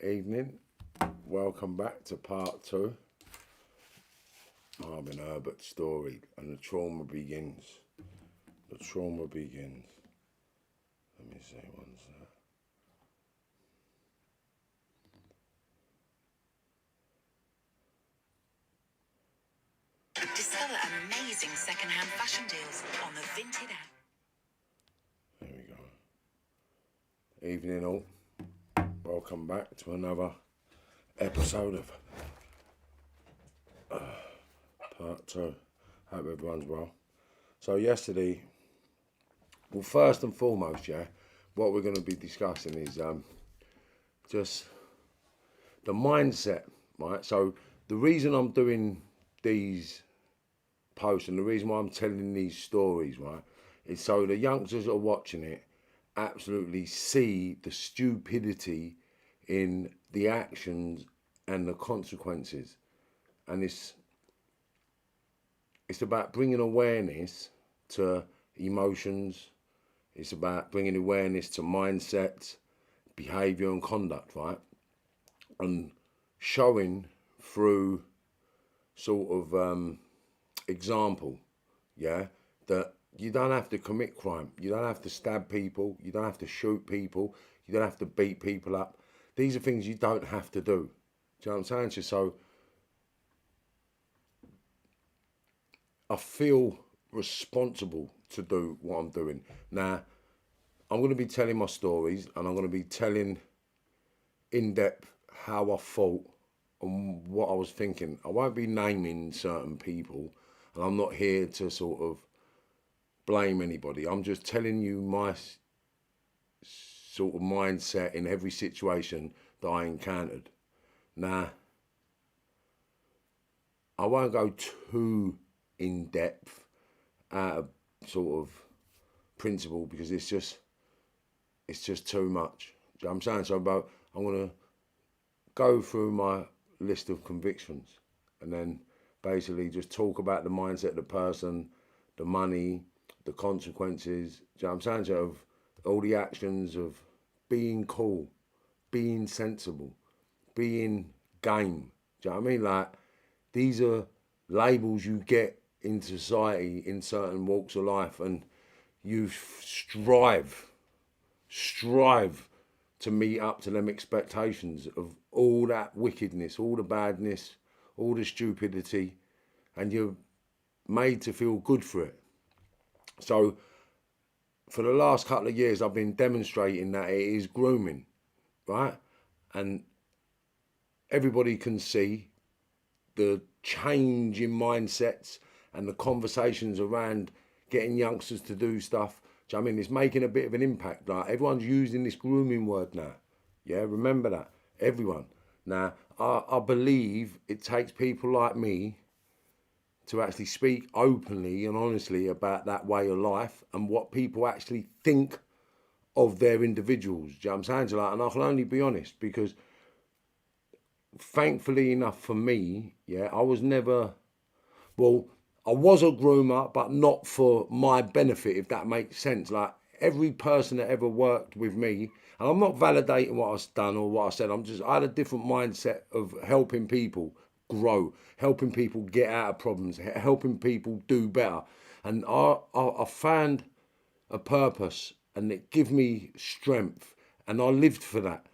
Evening. Welcome back to part 2. Marvin Herbert's story, and the trauma begins. The trauma begins. Let me see one sec. Discover amazing second-hand fashion deals on the Vinted app. There we go. Evening all. Welcome back to another episode of part 2. Hope everyone's well. So yesterday, well, first and foremost, what we're going to be discussing is just the mindset, right? So the reason I'm doing these posts and the reason why I'm telling these stories, right, is so the youngsters that are watching it absolutely see the stupidity in the actions and the consequences. And it's about bringing awareness to emotions. It's about bringing awareness to mindset, behavior and conduct, right? And showing through sort of example, that you don't have to commit crime. You don't have to stab people. You don't have to shoot people. You don't have to beat people up. These are things you don't have to do. Do you know what I'm saying to you? So I feel responsible to do what I'm doing. Now, I'm going to be telling my stories and I'm going to be telling in depth how I thought and what I was thinking. I won't be naming certain people, and I'm not here to sort of blame anybody. I'm just telling you my sort of mindset in every situation that I encountered. Now, I won't go too in depth out of sort of principle because it's just too much. Do you know what I'm saying? So I'm going to go through my list of convictions and then basically just talk about the mindset of the person, the money, the consequences. Do you know what I'm saying? So of all the actions of being cool, being sensible, being game. Do you know what I mean? Like, these are labels you get in society in certain walks of life, and you strive to meet up to them expectations of all that wickedness, all the badness, all the stupidity, and you're made to feel good for it. So for the last couple of years, I've been demonstrating that it is grooming, right? And everybody can see the change in mindsets and the conversations around getting youngsters to do stuff. Do you know what I mean? It's making a bit of an impact. Like, everyone's using this grooming word now. Yeah, remember that. Everyone. Now, I believe it takes people like me to actually speak openly and honestly about that way of life and what people actually think of their individuals. Do you know what I'm saying? So, like, and I can only be honest because thankfully enough for me, I was never, well, I was a groomer, but not for my benefit, if that makes sense. Like, every person that ever worked with me, and I'm not validating what I've done or what I said, I had a different mindset of helping people grow, helping people get out of problems, helping people do better. And I found a purpose and it gave me strength, and I lived for that.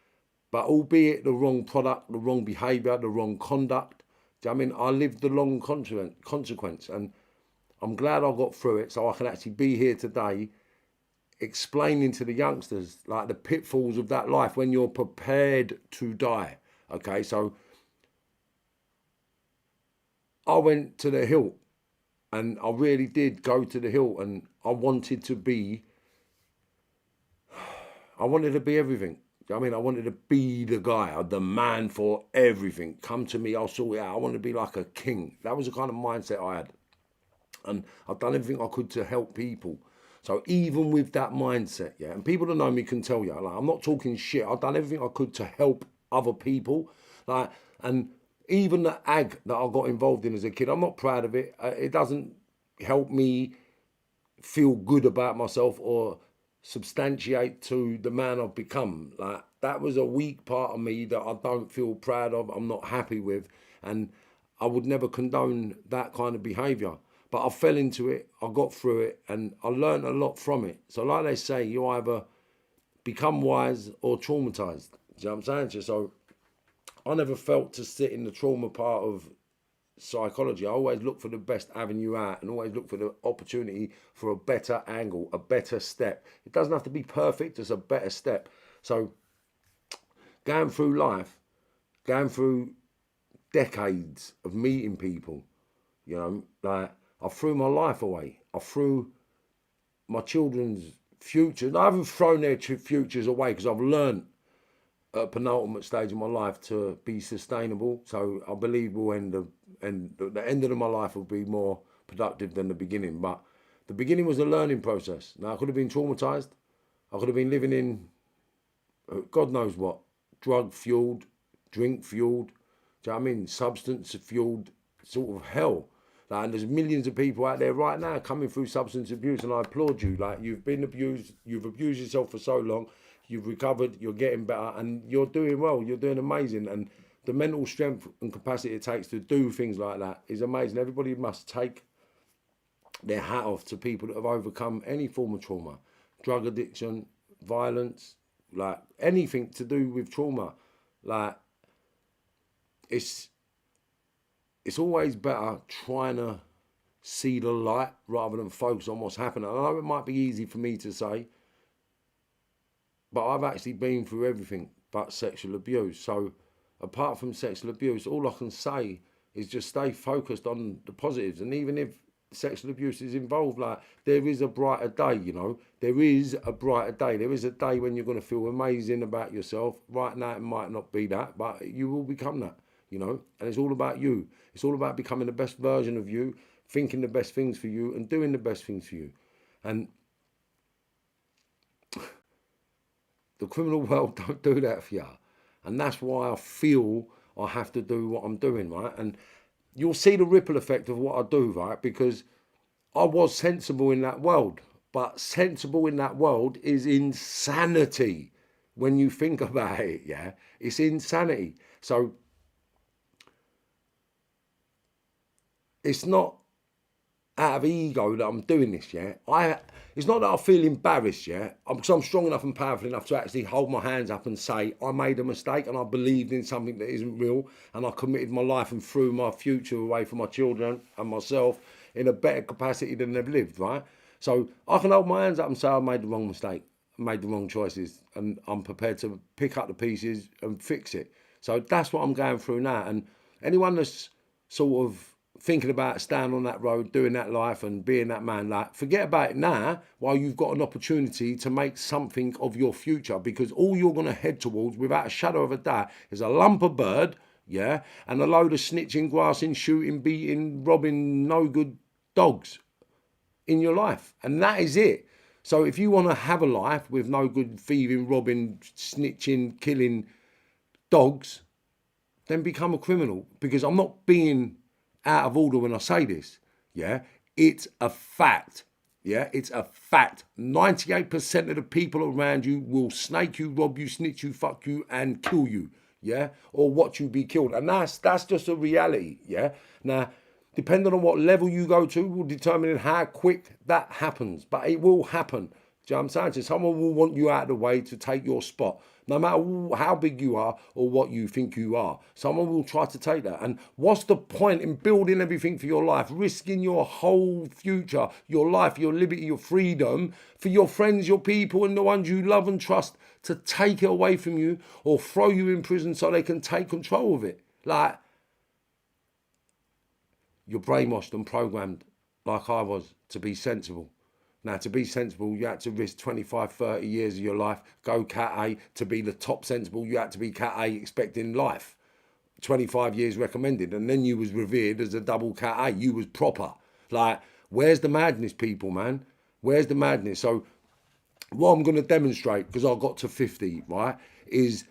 But albeit the wrong product, the wrong behaviour, the wrong conduct, do you know what I mean? I lived the long consequence, and I'm glad I got through it so I can actually be here today explaining to the youngsters like the pitfalls of that life when you're prepared to die. Okay, so I went to the hilt, and I really did go to the hilt, and I wanted to be everything. I mean, I wanted to be the guy, the man for everything. Come to me, I'll sort it out. I wanted to be like a king. That was the kind of mindset I had. And I've done everything I could to help people. So even with that mindset, and people that know me can tell you, like, I'm not talking shit. I've done everything I could to help other people. Like, and even the ag that I got involved in as a kid, I'm not proud of it. It doesn't help me feel good about myself or substantiate to the man I've become. Like, That was a weak part of me that I don't feel proud of, I'm not happy with, and I would never condone that kind of behaviour. But I fell into it, I got through it, and I learned a lot from it. So like they say, you either become wise or traumatised. Do you know what I'm saying to you? So I never felt to sit in the trauma part of psychology. I always look for the best avenue out and always look for the opportunity for a better angle, a better step. It doesn't have to be perfect, it's a better step. So going through life, going through decades of meeting people, you know, like I threw my life away. I threw my children's futures. I haven't thrown their futures away because I've learned at a penultimate stage of my life to be sustainable. So I believe the end of my life will be more productive than the beginning. But the beginning was a learning process. Now I could have been traumatized. I could have been living in God knows what, drug fueled, drink fueled, do you know what I mean? Substance fueled sort of hell. Like, and there's millions of people out there right now coming through substance abuse, and I applaud you. Like, you've been abused, you've abused yourself for so long, you've recovered, you're getting better, and you're doing well, you're doing amazing. And the mental strength and capacity it takes to do things like that is amazing. Everybody must take their hat off to people that have overcome any form of trauma, drug addiction, violence, like anything to do with trauma. Like, it's always better trying to see the light rather than focus on what's happening. I know it might be easy for me to say, but I've actually been through everything but sexual abuse. So apart from sexual abuse, all I can say is just stay focused on the positives. And even if sexual abuse is involved, like, there is a brighter day, you know. There is a brighter day. There is a day when you're going to feel amazing about yourself. Right now it might not be that, but you will become that, you know. And it's all about you. It's all about becoming the best version of you, thinking the best things for you and doing the best things for you. And the criminal world don't do that for you. And that's why I feel I have to do what I'm doing, right? And you'll see the ripple effect of what I do, right? Because I was sensible in that world. But sensible in that world is insanity when you think about it, yeah? It's insanity. So it's not out of ego that I'm doing this, yeah? It's not that I feel embarrassed, yeah? Because I'm strong enough and powerful enough to actually hold my hands up and say, I made a mistake and I believed in something that isn't real, and I committed my life and threw my future away for my children and myself in a better capacity than they've lived, right? So I can hold my hands up and say I made the wrong mistake, made the wrong choices, and I'm prepared to pick up the pieces and fix it. So that's what I'm going through now. And anyone that's sort of thinking about staying on that road, doing that life and being that man, like, forget about it now while you've got an opportunity to make something of your future, because all you're going to head towards, without a shadow of a doubt, is a lump of bird, yeah, and a load of snitching, grassing, shooting, beating, robbing, no good dogs in your life. And that is it. So if you want to have a life with no good thieving, robbing, snitching, killing dogs, then become a criminal. Because I'm not being out of order when I say this, yeah? It's a fact, yeah? It's a fact. 98% of the people around you will snake you, rob you, snitch you, fuck you, and kill you, yeah? Or watch you be killed. And that's just a reality, yeah? Now, depending on what level you go to will determine how quick that happens. But it will happen. Do you know what I'm saying? So someone will want you out of the way to take your spot. No matter how big you are or what you think you are. Someone will try to take that. And what's the point in building everything for your life, risking your whole future, your life, your liberty, your freedom, for your friends, your people, and the ones you love and trust to take it away from you or throw you in prison so they can take control of it? Like, you're brainwashed and programmed, like I was, to be sensible. Now, to be sensible, you had to risk 25, 30 years of your life, go Cat A. To be the top sensible, you had to be Cat A expecting life. 25 years recommended. And then you was revered as a double Cat A. You was proper. Like, where's the madness, people, man? Where's the madness? So what I'm going to demonstrate, because I got to 50, right, is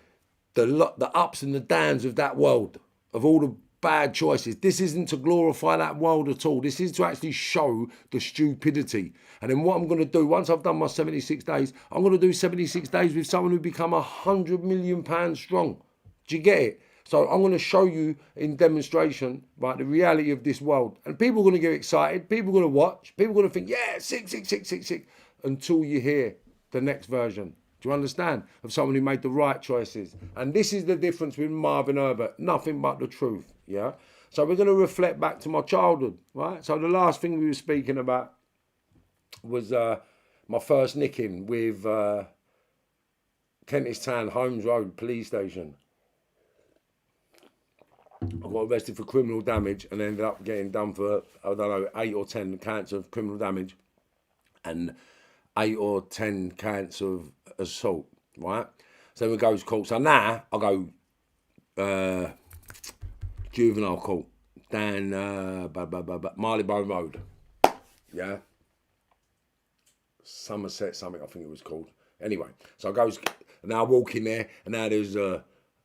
the ups and the downs of that world, of all the bad choices. This isn't to glorify that world at all. This is to actually show the stupidity. And then what I'm going to do, once I've done my 76 days, I'm going to do 76 days with someone who become £100 million strong. Do you get it? So I'm going to show you in demonstration, right, the reality of this world. And people are going to get excited. People are going to watch. People are going to think, yeah, sick, until you hear the next version. Do you understand? Of someone who made the right choices. And this is the difference with Marvin Herbert. Nothing but the truth, yeah? So we're going to reflect back to my childhood, right? So the last thing we were speaking about was my first nicking with Kentish Town, Holmes Road Police Station. I got arrested for criminal damage and ended up getting done for, I don't know, 8 or 10 counts of criminal damage and 8 or 10 counts of assault, right? So we go to court. So now I go juvenile court down Marylebone Road, yeah? Somerset something, I think it was called. Anyway, so I goes, now I walk in there and now there's a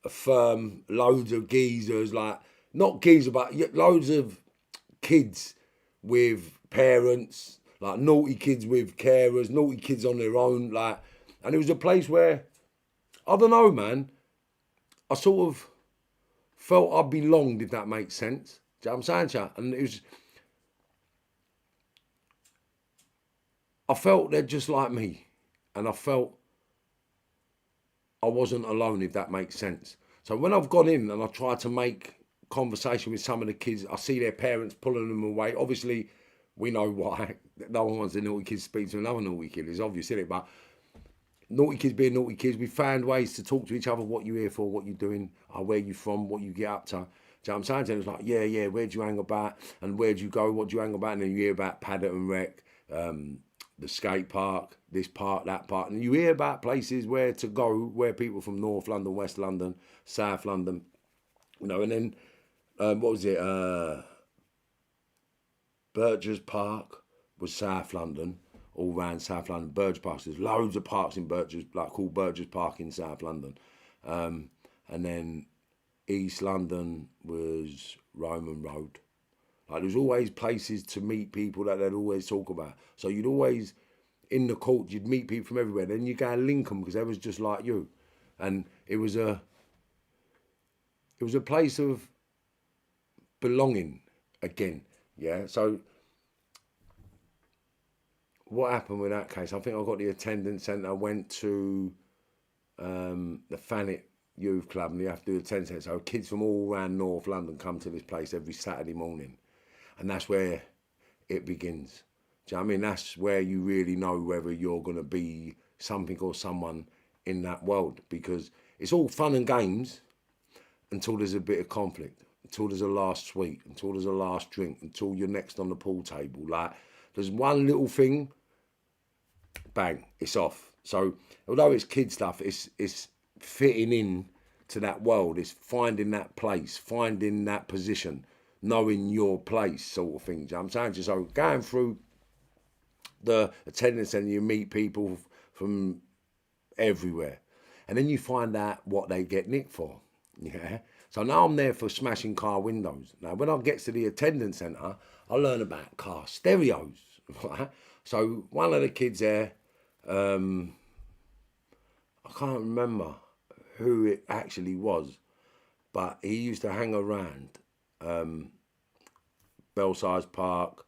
firm, loads of geezers, like, not geezers, but loads of kids with parents, like naughty kids with carers, naughty kids on their own, like, and it was a place where, I don't know, man, I sort of felt I belonged, if that makes sense. Do you know what I'm saying, chat? And it was, I felt they're just like me, and I felt I wasn't alone, if that makes sense. So when I've gone in and I try to make conversation with some of the kids, I see their parents pulling them away. Obviously, we know why. No one wants a naughty kid to speak to another naughty kid. It's obvious, isn't it? But naughty kids being naughty kids, we found ways to talk to each other. What you here for? What you doing? Where you from? What you get up to? Do you know what I'm saying? And it was like, yeah, where'd you hang about? And where'd you go? What do you hang about? And then you hear about Paddington Rec, the skate park, this park, that park. And you hear about places where to go, where people from North London, West London, South London, you know, and then, what was it? Burgess Park was South London, all round South London. Burgess Park, there's loads of parks in Burgess, like called Burgess Park in South London. And then East London was Roman Road. Like, there's always places to meet people that they'd always talk about. So you'd always, in the court, you'd meet people from everywhere. Then you go and link them because they was just like you. And it was a place of belonging again, yeah? So what happened with that case? I think I got the attendance centre, went to the Thanet Youth Club, and you have to do the attendance centre. So kids from all around North London come to this place every Saturday morning. And that's where it begins. Do you know what I mean? That's where you really know whether you're going to be something or someone in that world. Because it's all fun and games until there's a bit of conflict, until there's a last sweet, until there's a last drink, until you're next on the pool table. Like, there's one little thing, bang, it's off. So although it's kid stuff, it's fitting in to that world. It's finding that place, finding that position, knowing your place, sort of thing. Do you know what I'm saying? So going through the attendance centre, you meet people from everywhere. And then you find out what they get nicked for. Yeah. So now I'm there for smashing car windows. Now, when I get to the attendance centre, I learn about car stereos. Right? So one of the kids there, I can't remember who it actually was, but he used to hang around Belsize Park,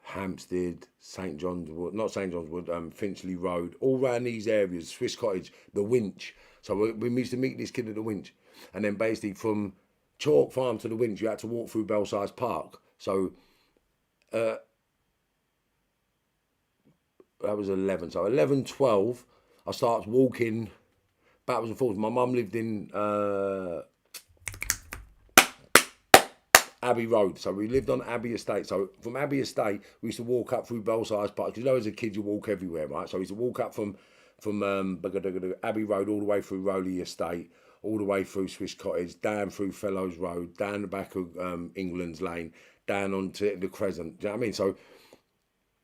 Hampstead, St John's Wood, not St John's Wood, Finchley Road, all around these areas, Swiss Cottage, the Winch. So we used to meet this kid at the Winch. And then basically from Chalk Farm to the Winch, you had to walk through Belsize Park. So that was 11. So 11, 12, I started walking backwards and forwards. My mum lived in Abbey Road, so we lived on Abbey Estate. So from Abbey Estate, we used to walk up through Belsize Park. You know, as a kid, you walk everywhere, right? So we used to walk up from Abbey Road all the way through Rowley Estate, all the way through Swiss Cottage, down through Fellows Road, down the back of England's Lane, down onto the Crescent. Do you know what I mean? So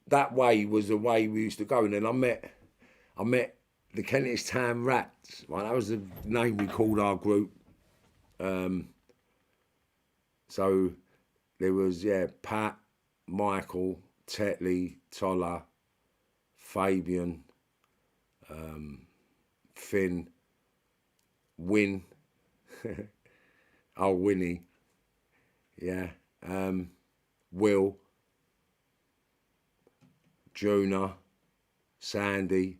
that way was the way we used to go. And then I met the Kentish Town Rats. Right, that was the name we called our group. So there was, Pat, Michael, Tetley, Toller, Fabian, Finn, Win, oh, Winnie, yeah, Will, Jonah, Sandy.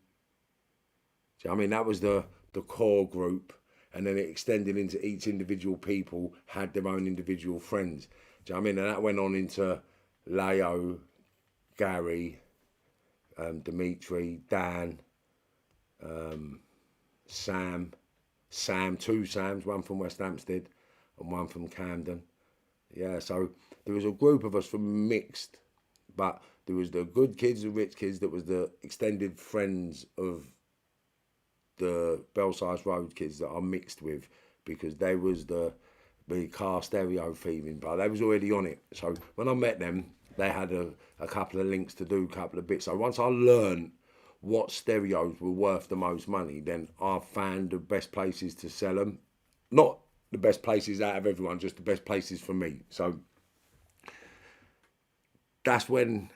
I mean, that was the core group, and then it extended into each individual people had their own individual friends. Do you know what I mean? And that went on into Leo, Gary, Dimitri, Dan, Sam, two Sams, one from West Hampstead and one from Camden. Yeah, so there was a group of us from mixed, but there was the good kids, the rich kids, that was the extended friends of the Belsize Road kids that I mixed with, because they was the car stereo thieving, but they was already on it. So when I met them, they had a couple of links to do, a couple of bits. So once I learned what stereos were worth the most money, then I found the best places to sell them. Not the best places out of everyone, just the best places for me. So that's when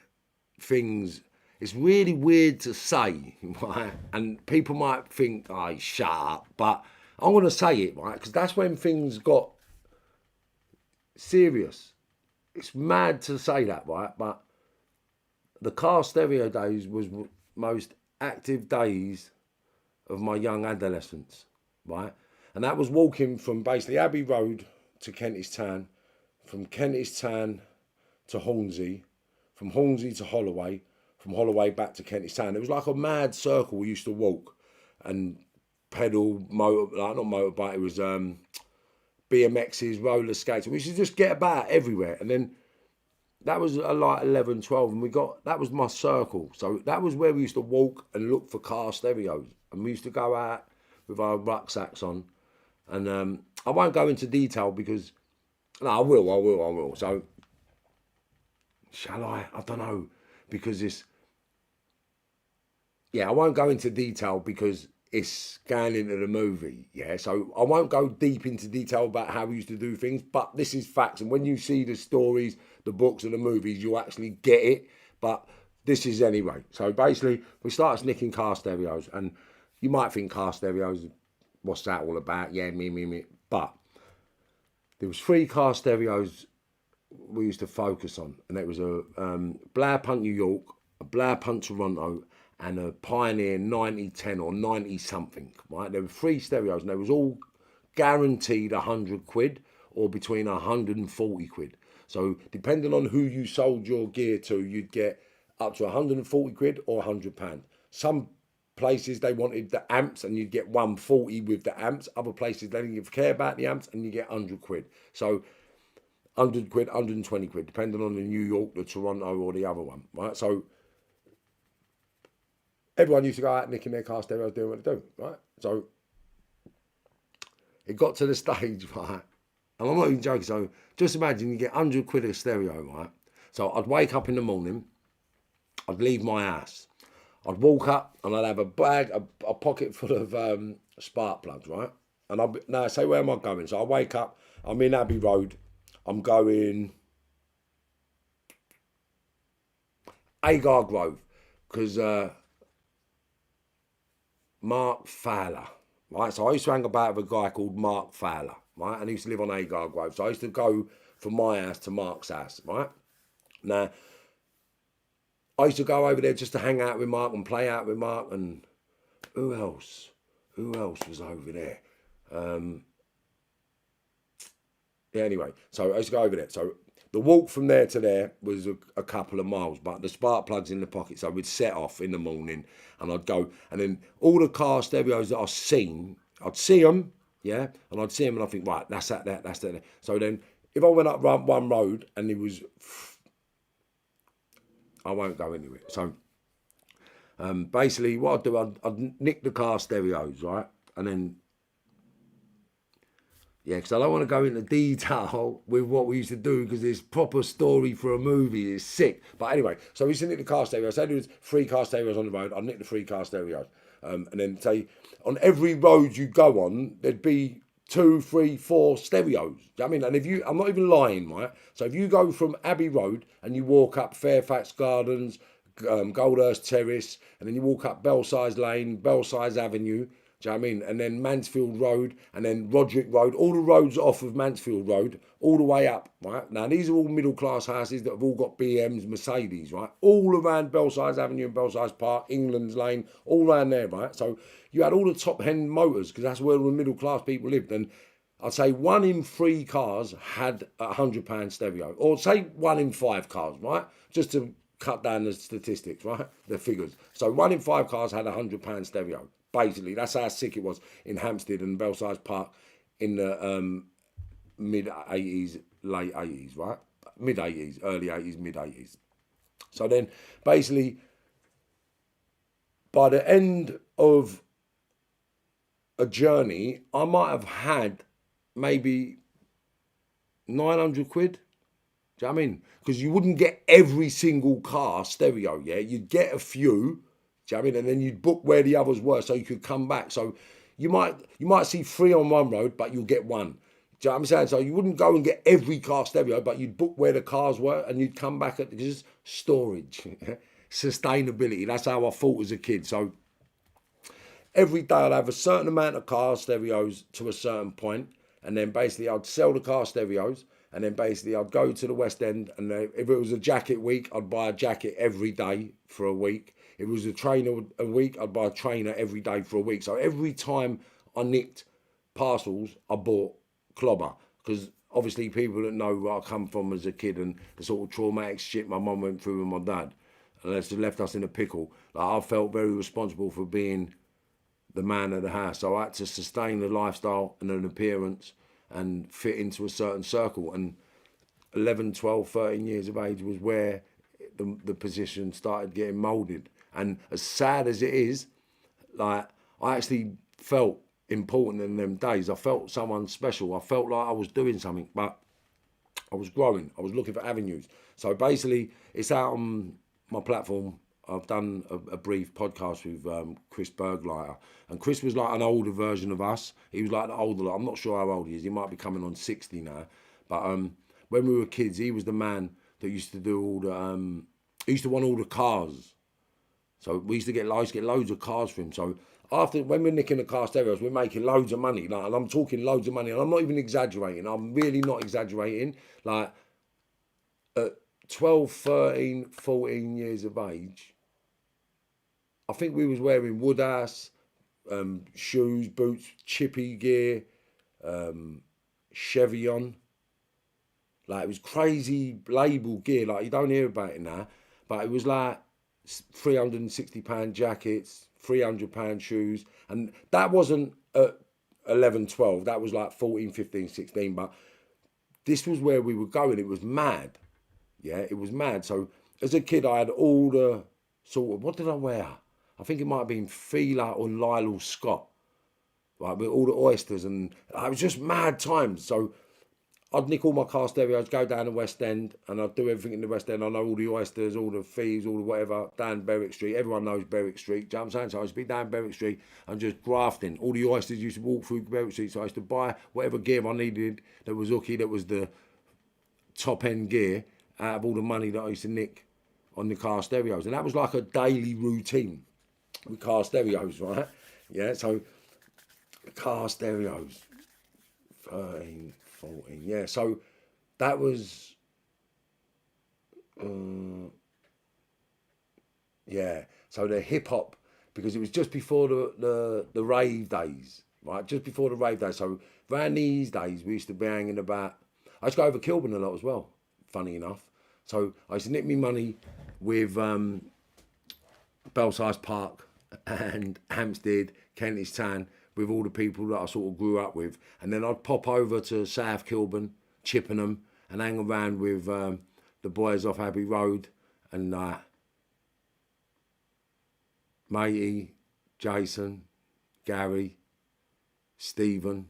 things, it's really weird to say, right? And people might think, oh, shut up, but I'm going to say it, right? Because that's when things got serious. It's mad to say that, right? But the car stereo days was most active days of my young adolescence, right? And that was walking from basically Abbey Road to Kentish Town, from Kentish Town to Hornsey, from Hornsey to Holloway, from Holloway back to Kentish Town. It was like a mad circle we used to walk and pedal, not motorbike, it was BMXs, roller skates. We used to just get about everywhere. And then that was like 11, 12, and that was my circle. So that was where we used to walk and look for car stereos. And we used to go out with our rucksacks on. And I won't go into detail because, no, I will. So, shall I? I don't know. Because I won't go into detail because it's going into the movie, yeah? So I won't go deep into detail about how we used to do things, but this is facts. And when you see the stories, the books and the movies, you'll actually get it. But this is anyway. So basically, we started snicking car stereos. And you might think car stereos, what's that all about? Yeah, me. But there was 3 car stereos we used to focus on. And it was a Blair Punt New York, a Blair Punt Toronto, and a Pioneer 9010 or 90 something, right? There were 3 stereos and they was all guaranteed 100 quid or between 140 quid. So depending on who you sold your gear to, you'd get up to 140 quid or £100. Some places they wanted the amps and you'd get 140 with the amps. Other places they didn't care about the amps and you get 100 quid. So 100 quid, 120 quid, depending on the New York, the Toronto or the other one, right? So everyone used to go out nicking their car stereos, doing what they do, right? So it got to the stage, right? And I'm not even joking. So just imagine you get 100 quid a stereo, right? So I'd wake up in the morning, I'd leave my house, I'd walk up and I'd have a bag, a pocket full of spark plugs, right? And now say, where am I going? So I wake up, I'm in Abbey Road, I'm going Agar Grove, because Mark Fowler, right? So I used to hang about with a guy called Mark Fowler, right? And he used to live on Agar Grove. So I used to go from my house to Mark's house, right? Now, I used to go over there just to hang out with Mark and play out with Mark. And who else? Who else was over there? Anyway, so I used to go over there. So the walk from there to there was a couple of miles, but the spark plugs in the pocket. So we'd set off in the morning and I'd go. And then all the car stereos that I've seen, I'd see them, yeah? And I'd see them and I think, right, that's that. So then if I went up one road and it was, I won't go into it. So basically what I'd do, I'd nick the car stereos, right? And then, yeah, because I don't want to go into detail with what we used to do because it's proper story for a movie. It's sick. But anyway, so we used to nick the car stereos. Say there was 3 car stereos on the road. I'd nick the 3 car stereos. And then say on every road you go on, there'd be 2, 3, 4 stereos. Do you know what I mean? And if you, I'm not even lying, right? So if you go from Abbey Road and you walk up Fairfax Gardens, Goldhurst Terrace, and then you walk up Belsize Lane, Belsize Avenue, do you know what I mean? And then Mansfield Road, and then Roderick Road, all the roads off of Mansfield Road, all the way up, right? Now, these are all middle-class houses that have all got BMs, Mercedes, right? All around Belsize Avenue and Belsize Park, England's Lane, all around there, right? So you had all the top-end motors, because that's where all the middle-class people lived. And I'd say 1 in 3 cars had a £100 stereo, or say 1 in 5 cars, right? Just to cut down the statistics, right? The figures. So 1 in 5 cars had a £100 stereo. Basically, that's how sick it was in Hampstead and Belsize Park in the mid-80s, late 80s, right? Mid-80s, early 80s, mid-80s. So then, basically, by the end of a journey, I might have had maybe 900 quid. Do you know what I mean? Because you wouldn't get every single car stereo, yeah? You'd get a few, do you know what I mean? And then you'd book where the others were so you could come back. So you might see 3 on one road, but you'll get 1. Do you know what I'm saying? So you wouldn't go and get every car stereo, but you'd book where the cars were and you'd come back at just storage, sustainability. That's how I thought as a kid. So every day I'd have a certain amount of car stereos to a certain point, and then basically I'd sell the car stereos, and then basically I'd go to the West End, and if it was a jacket week, I'd buy a jacket every day for a week. If it was a trainer a week, I'd buy a trainer every day for a week. So every time I nicked parcels, I bought clobber, because obviously people that know where I come from as a kid and the sort of traumatic shit my mum went through with my dad, and that's left us in a pickle. Like, I felt very responsible for being the man of the house. So I had to sustain a lifestyle and an appearance and fit into a certain circle. And 11, 12, 13 years of age was where the position started getting moulded. And as sad as it is, like, I actually felt important in them days. I felt someone special. I felt like I was doing something, but I was growing. I was looking for avenues. So basically, it's out on my platform. I've done a brief podcast with Chris Berglighter, and Chris was like an older version of us. He was like the older. I'm not sure how old he is. He might be coming on 60 now. But when we were kids, he was the man that used to do all the. He used to want all the cars. So we used to get loads of cars for him. So after, when we're nicking the car stereos, we're making loads of money. Like, and I'm talking loads of money, and I'm not even exaggerating. I'm really not exaggerating. Like, at 12, 13, 14 years of age, I think we was wearing Woodhouse, shoes, boots, chippy gear, Chevy on. Like, it was crazy label gear. Like, you don't hear about it now. But it was like £360 jackets, £300 shoes. And that wasn't at 11, 12. That was like 14, 15, 16. But this was where we were going. It was mad. Yeah, it was mad. So as a kid, I had all the sort of, what did I wear? I think it might have been Fila or Lyle Scott, right, with all the oysters, and it was just mad times. So I'd nick all my car stereos, go down the West End, and I'd do everything in the West End. I know all the oysters, all the thieves, all the whatever, down Berwick Street. Everyone knows Berwick Street. Do you know what I'm saying? So I used to be down Berwick Street and just grafting. All the oysters used to walk through Berwick Street, so I used to buy whatever gear I needed that was hooky, that was the top end gear, out of all the money that I used to nick on the car stereos. And that was like a daily routine with car stereos, right? Yeah, so car stereos, 13, 14, yeah. So that was, yeah. So the hip hop, because it was just before the rave days, right? Just before the rave days. So around these days, we used to be hanging about. I used to go over Kilburn a lot as well, funny enough. So I used to nick me money with Belsize Park and Hampstead, Kentish Town, with all the people that I sort of grew up with. And then I'd pop over to South Kilburn, Chippenham, and hang around with the boys off Abbey Road, and Matey, Jason, Gary, Stephen,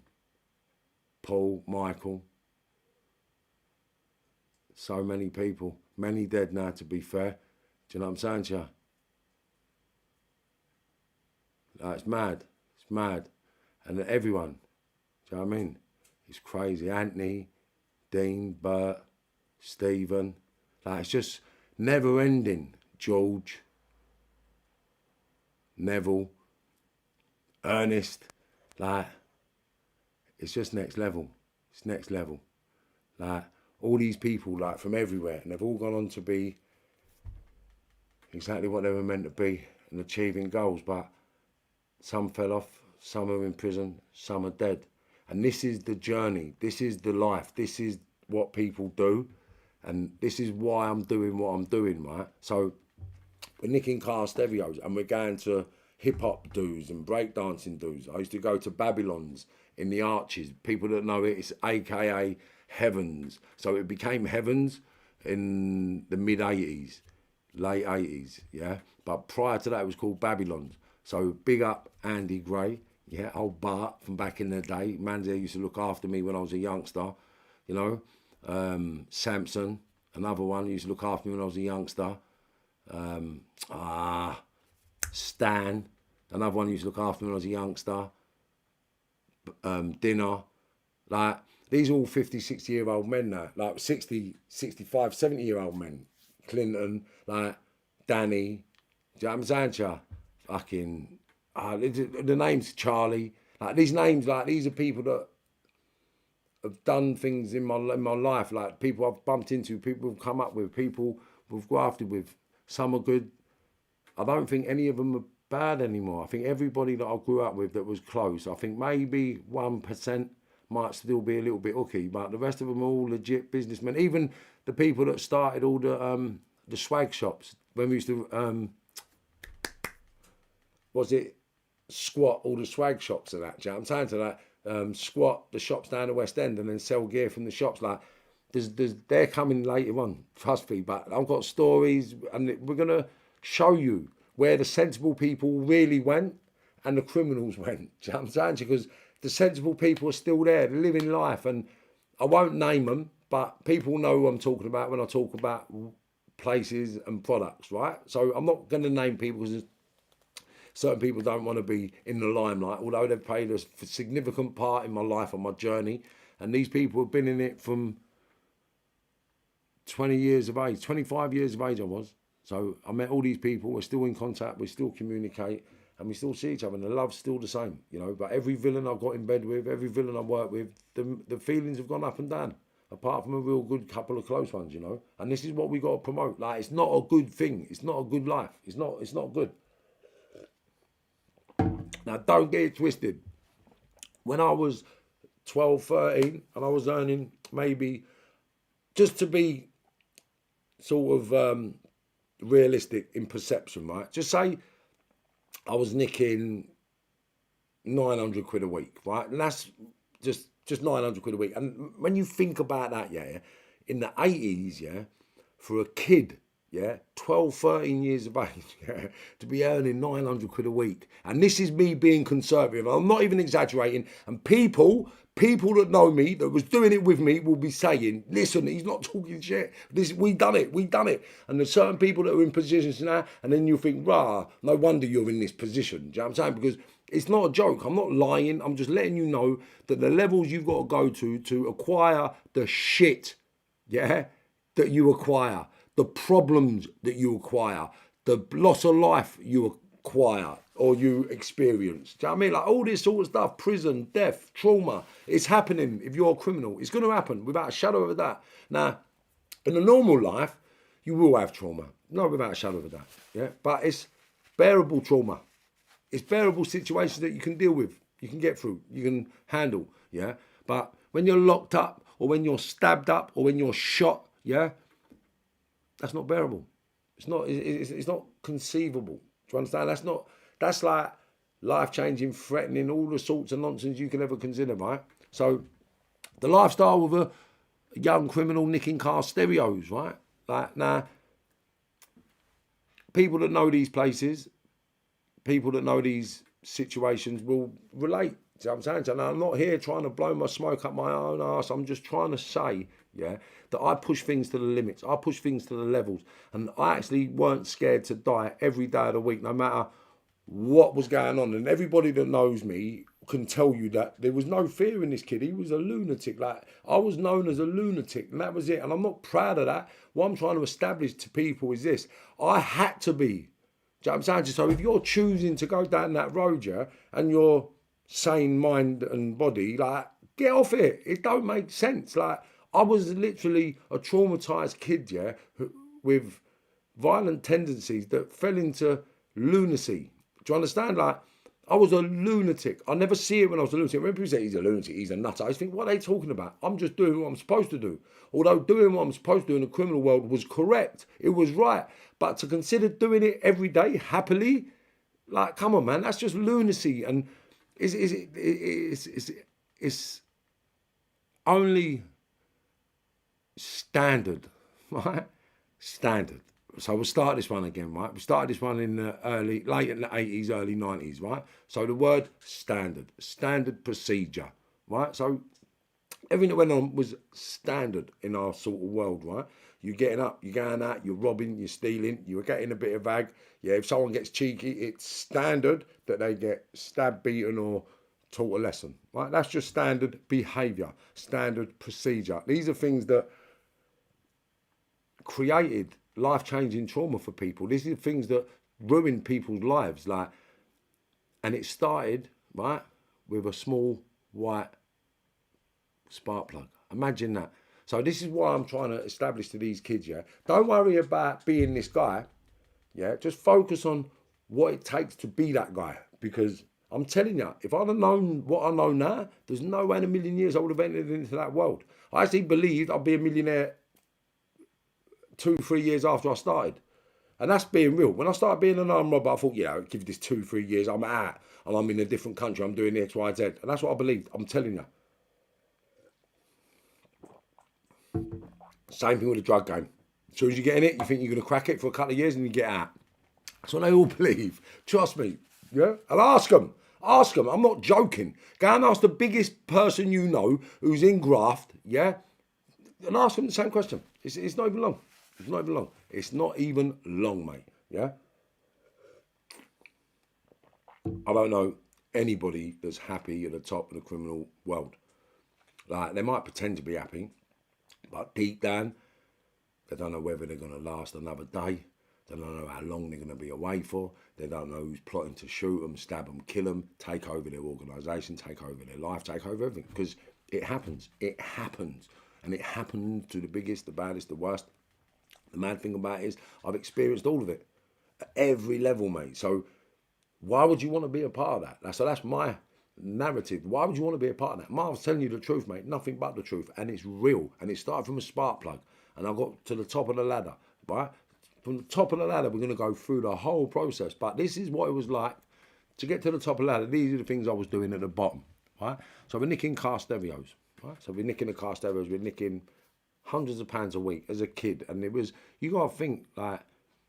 Paul, Michael. So many people. Many dead now, to be fair. Do you know what I'm saying to you? It's mad. It's mad. And everyone. Do you know what I mean? It's crazy. Anthony, Dean, Bert, Stephen. Like, it's just never ending. George, Neville, Ernest. Like, it's just next level. It's next level. Like, all these people, like, from everywhere, and they've all gone on to be exactly what they were meant to be and achieving goals. But some fell off, some are in prison, some are dead. And this is the journey. This is the life. This is what people do. And this is why I'm doing what I'm doing, right? So we're nicking car stereos and we're going to hip-hop do's and breakdancing do's. I used to go to Babylon's in the Arches. People that know it, it's AKA Heavens. So it became Heavens in the mid-80s, late 80s, yeah? But prior to that, it was called Babylon's. So big up Andy Gray, yeah, old Bart from back in the day. Manzi used to look after me when I was a youngster, you know. Samson, another one, used to look after me when I was a youngster. Stan, another one used to look after me when I was a youngster. Dinner, like, these are all 50, 60-year-old men now, like 60, 65, 70-year-old men. Clinton, like Danny, do you know what I'm saying to you? Fucking, the names Charlie, like these names, like these are people that have done things in my life, like people I've bumped into, people I've come up with, people we've grafted with. Some are good. I don't think any of them are bad anymore. I think everybody that I grew up with that was close, I think maybe 1% might still be a little bit hooky, but the rest of them are all legit businessmen. Even the people that started all the swag shops, when we used to, squat all the swag shops and that, do you know what I'm saying to that? Squat the shops down the West End and then sell gear from the shops. Like, they're coming later on, trust me, but I've got stories and we're going to show you where the sensible people really went and the criminals went. Do you know what I'm saying? Because the sensible people are still there, they're living life, and I won't name them, but people know who I'm talking about when I talk about places and products, right? So I'm not going to name people because certain people don't want to be in the limelight, although they've played a significant part in my life and my journey. And these people have been in it from 20 years of age, 25 years of age I was. So I met all these people, we're still in contact, we still communicate, and we still see each other, and the love's still the same, you know. But every villain I've got in bed with, every villain I work with, the feelings have gone up and down, apart from a real good couple of close ones, you know. And this is what we got to promote. Like, it's not a good thing. It's not a good life. It's not good. Now, don't get it twisted. When I was 12, 13, and I was earning maybe, just to be sort of realistic in perception, right? Just say I was nicking 900 quid a week, right? And that's just 900 quid a week. And when you think about that, yeah, in the 80s, yeah, for a kid, yeah, 12, 13 years of age, yeah, to be earning 900 quid a week. And this is me being conservative. I'm not even exaggerating. And people that know me, that was doing it with me, will be saying, listen, he's not talking shit. We done it. And there's certain people that are in positions now, and then you think, rah, no wonder you're in this position. Do you know what I'm saying? Because it's not a joke. I'm not lying. I'm just letting you know that the levels you've got to go to acquire the shit, yeah, that you acquire, the problems that you acquire, the loss of life you acquire or you experience. Do you know what I mean? Like, all this sort of stuff, prison, death, trauma, it's happening if you're a criminal. It's going to happen without a shadow of a doubt. Now, in a normal life, you will have trauma. No, without a shadow of a doubt. Yeah, but it's bearable trauma. It's bearable situations that you can deal with, you can get through, you can handle. Yeah, but when you're locked up or when you're stabbed up or when you're shot, yeah, that's not bearable. It's not conceivable. Do you understand? That's like life-changing, threatening, all the sorts of nonsense you can ever consider, right? So the lifestyle of a young criminal nicking car stereos, right? Like, now, people that know these places, people that know these situations will relate. Do you know what I'm saying? So now, I'm not here trying to blow my smoke up my own arse. I'm just trying to say, yeah, that I push things to the limits. I push things to the levels. And I actually weren't scared to die every day of the week, no matter what was going on. And everybody that knows me can tell you that there was no fear in this kid. He was a lunatic. Like, I was known as a lunatic, and that was it. And I'm not proud of that. What I'm trying to establish to people is this: I had to be. Do you know what I'm saying? So if you're choosing to go down that road, yeah, and you're sane mind and body, like, get off it. It don't make sense. Like, I was literally a traumatized kid, yeah, with violent tendencies that fell into lunacy. Do you understand? Like, I was a lunatic. I never see it when I was a lunatic. When people say he's a lunatic, he's a nutter, I just think, what are they talking about? I'm just doing what I'm supposed to do. Although doing what I'm supposed to do in the criminal world was correct. It was right. But to consider doing it every day happily, like, come on, man, that's just lunacy. And it's only standard, right? Standard. So we'll start this one again, right? We started this one in the late in the 80s, early 90s, right? So the word standard procedure, right? So everything that went on was standard in our sort of world, right? You're getting up, you're going out, you're robbing, you're stealing, you're getting a bit of ag. Yeah, if someone gets cheeky, it's standard that they get stabbed, beaten, or taught a lesson, right? That's just standard behaviour, standard procedure. These are things that created life-changing trauma for people. These are things that ruin people's lives, like, and it started, right, with a small white spark plug. Imagine that. So this is why I'm trying to establish to these kids, yeah, don't worry about being this guy, yeah, just focus on what it takes to be that guy. Because I'm telling you, if I'd have known what I know now, there's no way in a million years I would have entered into that world. I actually believed I'd be a millionaire 2-3 years after I started. And that's being real. When I started being an armed robber, I thought, yeah, I'll give this 2-3 years, I'm out, and I'm in a different country, I'm doing X, Y, Z. And that's what I believed. I'm telling you. Same thing with the drug game. As soon as you get in it, you think you're going to crack it for a couple of years and you get out. That's what they all believe. Trust me. Yeah? And ask them. Ask them. I'm not joking. Go and ask the biggest person you know who's in graft, yeah? And ask them the same question. It's not even long. It's not even long. It's not even long, mate. Yeah? I don't know anybody that's happy at the top of the criminal world. Like, they might pretend to be happy, but deep down, they don't know whether they're going to last another day. They don't know how long they're going to be away for. They don't know who's plotting to shoot them, stab them, kill them, take over their organisation, take over their life, take over everything. Because it happens. It happens. And it happens to the biggest, the baddest, the worst. The mad thing about it is I've experienced all of it at every level, mate. So why would you want to be a part of that? So that's my narrative. Why would you want to be a part of that? Marv's telling you the truth, mate. Nothing but the truth. And it's real. And it started from a spark plug. And I got to the top of the ladder, right? From the top of the ladder, we're going to go through the whole process. But this is what it was like to get to the top of the ladder. These are the things I was doing at the bottom, right? So we're nicking car stereos, right? So we're nicking the car stereos. We're nicking hundreds of pounds a week as a kid. And it was, you got to think, like,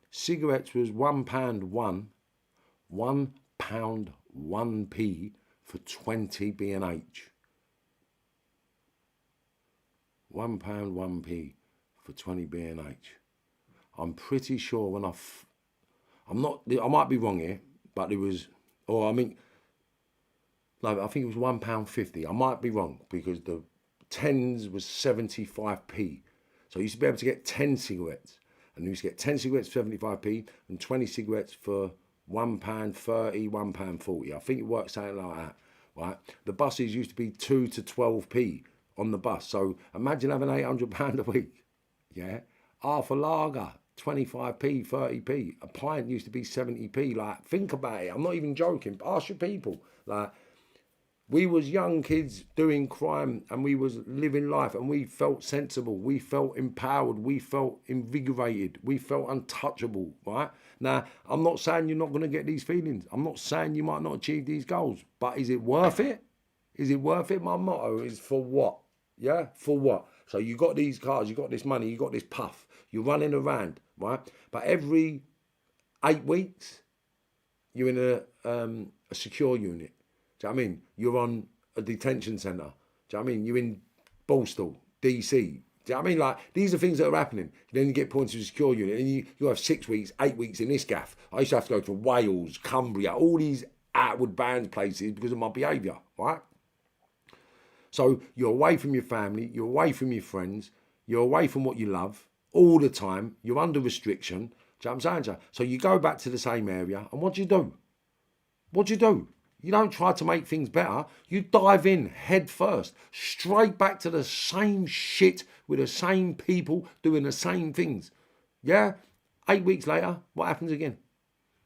cigarettes was £1 1p for 20 B&H. £1 1p for 20 B&H. I'm pretty sure when I might be wrong here, but it was, or I mean, no, I think it was £1.50. I might be wrong because the 10s was 75p. So you used to be able to get 10 cigarettes. And you used to get 10 cigarettes for 75p and 20 cigarettes for £1.30, £1.40. I think it works something like that, right? The buses used to be 2 to 12p on the bus. So imagine having £800 a week, yeah? Half a lager, 25p, 30p. A pint used to be 70p. Like, think about it. I'm not even joking. Ask your people. Like, we was young kids doing crime and we was living life and we felt sensible. We felt empowered. We felt invigorated. We felt untouchable, right? Now, I'm not saying you're not going to get these feelings. I'm not saying you might not achieve these goals. But is it worth it? Is it worth it? My motto is for what? Yeah? For what? So you got these cars, you got this money, you got this puff. You're running around, right? But every 8 weeks, you're in a secure unit. Do you know what I mean? You're on a detention centre. Do you know what I mean? You're in Borstal, DC. Do you know what I mean? Like, these are things that are happening. Then you get put into a secure unit and you have 6 weeks, 8 weeks in this gaff. I used to have to go to Wales, Cumbria, all these outward bound places because of my behaviour, right? So you're away from your family, you're away from your friends, you're away from what you love all the time, you're under restriction. Do you know what I'm saying? So you go back to the same area, and what do you do? What do you do? You don't try to make things better. You dive in head first, straight back to the same shit with the same people doing the same things. Yeah? 8 weeks later, what happens again?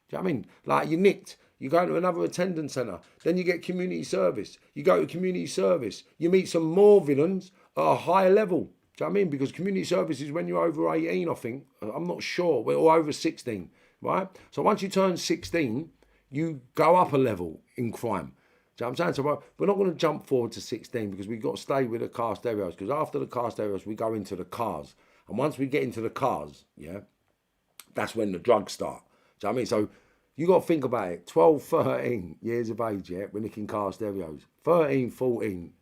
Do you know what I mean? Like you're nicked. You go to another attendance centre. Then you get community service. You go to community service. You meet some more villains at a higher level. Do you know what I mean? Because community service is when you're over 18, I think. I'm not sure. Or over 16, right? So once you turn 16, you go up a level in crime. Do you know what I'm saying? So we're not going to jump forward to 16 because we've got to stay with the car stereos. Because after the car stereos, we go into the cars. And once we get into the cars, yeah, that's when the drugs start. Do you know what I mean? So you got to think about it. 12, 13 years of age, yeah, we're nicking car stereos. 13, 14,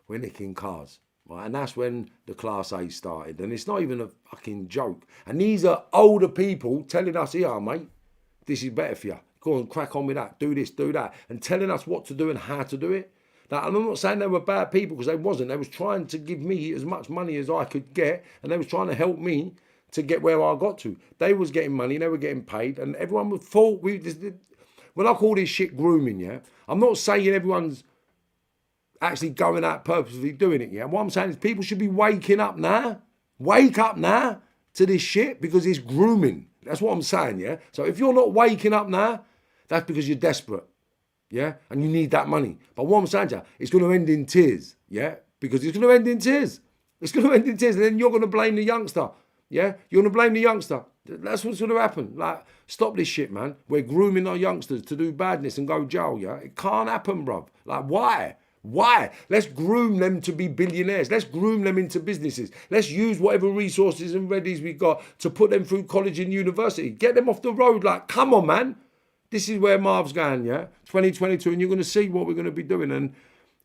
we're nicking cars. Right? And that's when the Class A started. And it's not even a fucking joke. And these are older people telling us, here, mate, this is better for you. Go on, crack on with that. Do this, do that. And telling us what to do and how to do it. Now, and I'm not saying they were bad people because they wasn't. They was trying to give me as much money as I could get. And they was trying to help me to get where I got to. They was getting money, they were getting paid. And everyone would thought when I call this shit grooming, yeah, I'm not saying everyone's actually going out purposely doing it, yeah. What I'm saying is people should be waking up now. Wake up now to this shit because it's grooming. That's what I'm saying, yeah. So if you're not waking up now, that's because you're desperate, yeah, and you need that money. But what I'm saying to you, it's going to end in tears, yeah, because it's going to end in tears. It's going to end in tears, and then you're going to blame the youngster, yeah. You're going to blame the youngster. That's what's going to happen. Like, stop this shit, man. We're grooming our youngsters to do badness and go jail, yeah. It can't happen, bruv. Like, why? Why? Let's groom them to be billionaires. Let's groom them into businesses. Let's use whatever resources and readies we got to put them through college and university. Get them off the road. Like, come on, man. This is where Marv's going, yeah? 2022, and you're going to see what we're going to be doing. And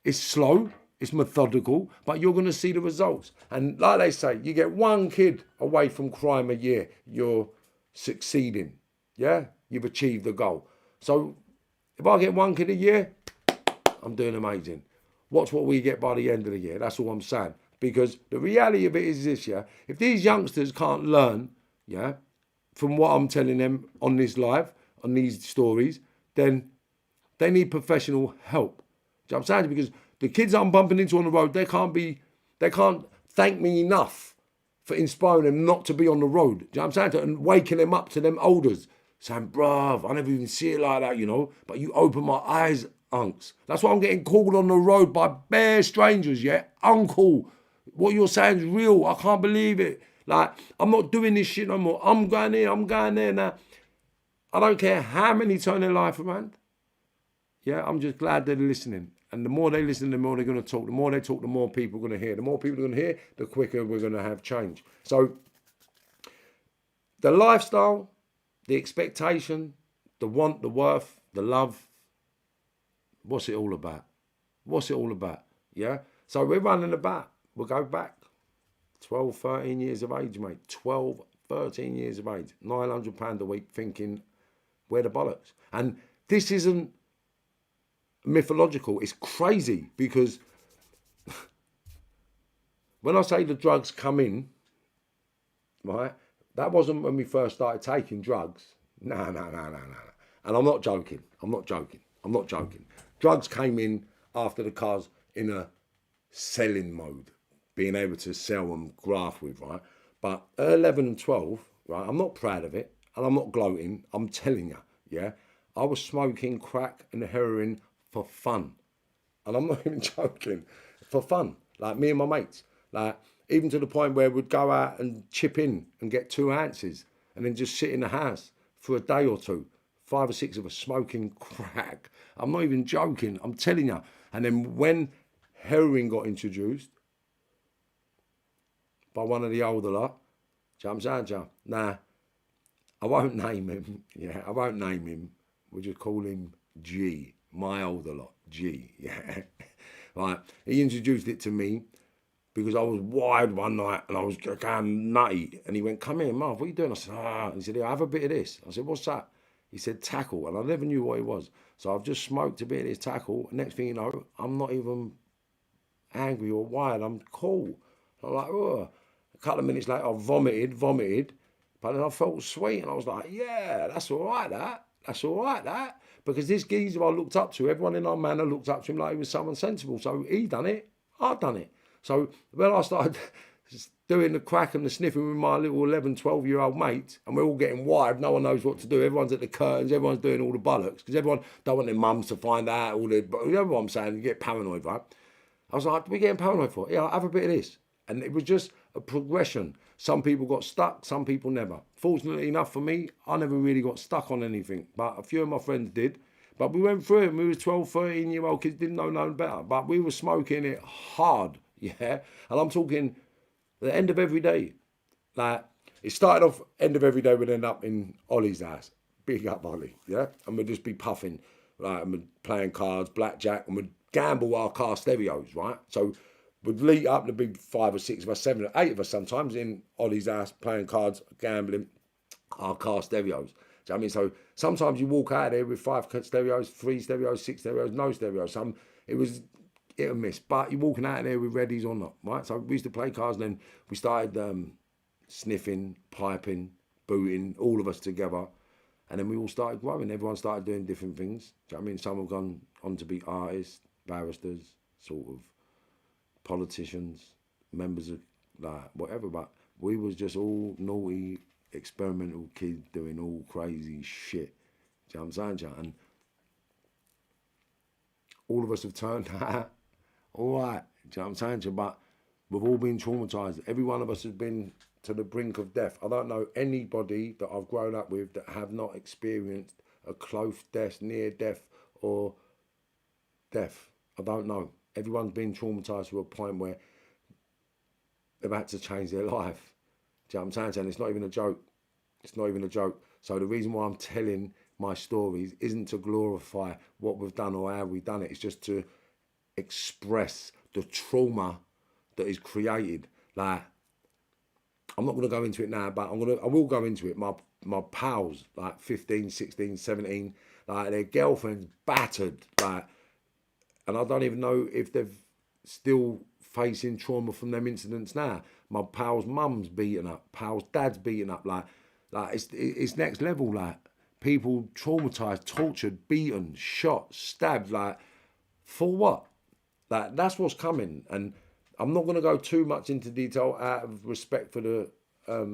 it's slow, it's methodical, but you're going to see the results. And like they say, you get one kid away from crime a year, you're succeeding, yeah? You've achieved the goal. So if I get one kid a year, I'm doing amazing. Watch what we get by the end of the year. That's all I'm saying. Because the reality of it is this, yeah? If these youngsters can't learn, yeah, from what I'm telling them on this live, on these stories, then they need professional help. Do you know what I'm saying? Because the kids I'm bumping into on the road, they can't thank me enough for inspiring them not to be on the road. Do you know what I'm saying? And waking them up to them elders, saying, bruv, I never even see it like that, you know, but you open my eyes, unks. That's why I'm getting called on the road by bare strangers, yeah? Uncle, what you're saying is real. I can't believe it. Like, I'm not doing this shit no more. I'm going here, I'm going there now. I don't care how many turn their life around. Yeah, I'm just glad they're listening. And the more they listen, the more they're going to talk. The more they talk, the more people are going to hear. The more people are going to hear, the quicker we're going to have change. So the lifestyle, the expectation, the want, the worth, the love, what's it all about? What's it all about? Yeah? So we're running about. We'll go back 12, 13 years of age, mate. 12, 13 years of age. £900 a week thinking, where the bollocks? And this isn't mythological. It's crazy because when I say the drugs come in, right, that wasn't when we first started taking drugs. No. And I'm not joking. Drugs came in after the cars in a selling mode, being able to sell and graft with, right? But at 11 and 12, right, I'm not proud of it and I'm not gloating. I'm telling you, yeah, I was smoking crack and heroin for fun. And I'm not even joking, for fun. Like me and my mates, like even to the point where we'd go out and chip in and get 2 ounces and then just sit in the house for a day or two, 5 or 6 of us smoking crack. I'm not even joking, I'm telling you. And then when heroin got introduced by one of the older lot, jumps out, nah, I won't name him. Yeah, I won't name him. We'll just call him G, my older lot, G. Yeah, right. He introduced it to me because I was wired one night and I was going nutty. And he went, "Come here, Marv, what are you doing?" I said, "Ah." He said, "Yeah, have a bit of this." I said, "What's that?" He said tackle, and I never knew what it was. So I've just smoked a bit of this tackle, and next thing you know, I'm not even angry or wired. I'm cool. I'm like, oh. A couple of minutes later, I vomited, but then I felt sweet, and I was like, yeah, that's all right, that's all right, that. Because this geezer I looked up to, everyone in our manor looked up to him like he was someone sensible. So he done it, I've done it. So when I started doing the crack and the sniffing with my little 11, 12-year-old mates, and we're all getting wired, no one knows what to do, everyone's at the curtains, everyone's doing all the bollocks, because everyone don't want their mums to find out, you know what I'm saying, you get paranoid, right? I was like, what are we getting paranoid for? Yeah, I'll have a bit of this. And it was just a progression. Some people got stuck, some people never. Fortunately enough for me, I never really got stuck on anything, but a few of my friends did. But we went through it, and we was 12, 13-year-old kids, didn't know no better. But we were smoking it hard, yeah? And I'm talking the end of every day. Like, it started off end of every day, we'd end up in Ollie's house. Big up Ollie, yeah? And we'd just be puffing, like, and we'd playing cards, blackjack, and we'd gamble our car stereos, right? So we'd lead up, there'd be 5 or 6 of us, 7 or 8 of us sometimes in Ollie's house, playing cards, gambling, our car stereos. Do you know what I mean? So sometimes you walk out of there with 5 stereos, 3 stereos, 6 stereos, no stereos. It was hit or miss, but you're walking out of there with readies or not, right? So we used to play cards, and then we started sniffing, piping, booting, all of us together. And then we all started growing. Everyone started doing different things. Do you know what I mean? Some have gone on to be artists, barristers, sort of politicians, members of like whatever. But we was just all naughty, experimental kids doing all crazy shit. Do you know what I'm saying? And all of us have turned out all right. Do you know what I'm saying? But we've all been traumatised. Every one of us has been to the brink of death. I don't know anybody that I've grown up with that have not experienced a close death, near death, or death. I don't know. Everyone's been traumatised to a point where they've had to change their life. Do you know what I'm saying? And it's not even a joke. It's not even a joke. So the reason why I'm telling my stories isn't to glorify what we've done or how we've done it. It's just to express the trauma that is created. Like, I'm not going to go into it now, but I will go into it. My pals, like 15, 16, 17, like their girlfriends battered, like, and I don't even know if they're still facing trauma from them incidents now. My pal's mum's beaten up, pal's dad's beaten up, like it's next level, like people traumatized, tortured, beaten, shot, stabbed, like for what? Like that's what's coming, and I'm not going to go too much into detail out of respect for the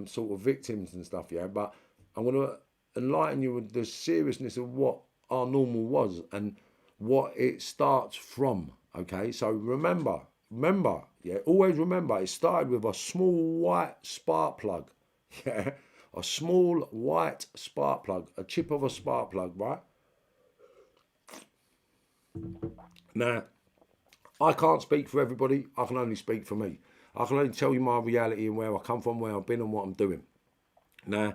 sort of victims and stuff, yeah, but I'm going to enlighten you with the seriousness of what our normal was and what it starts from, okay? So remember, yeah, always remember, it started with a small white spark plug, yeah, a small white spark plug, a chip of a spark plug, right? Now, I can't speak for everybody. I can only speak for me. I can only tell you my reality and where I come from, where I've been and what I'm doing. Now,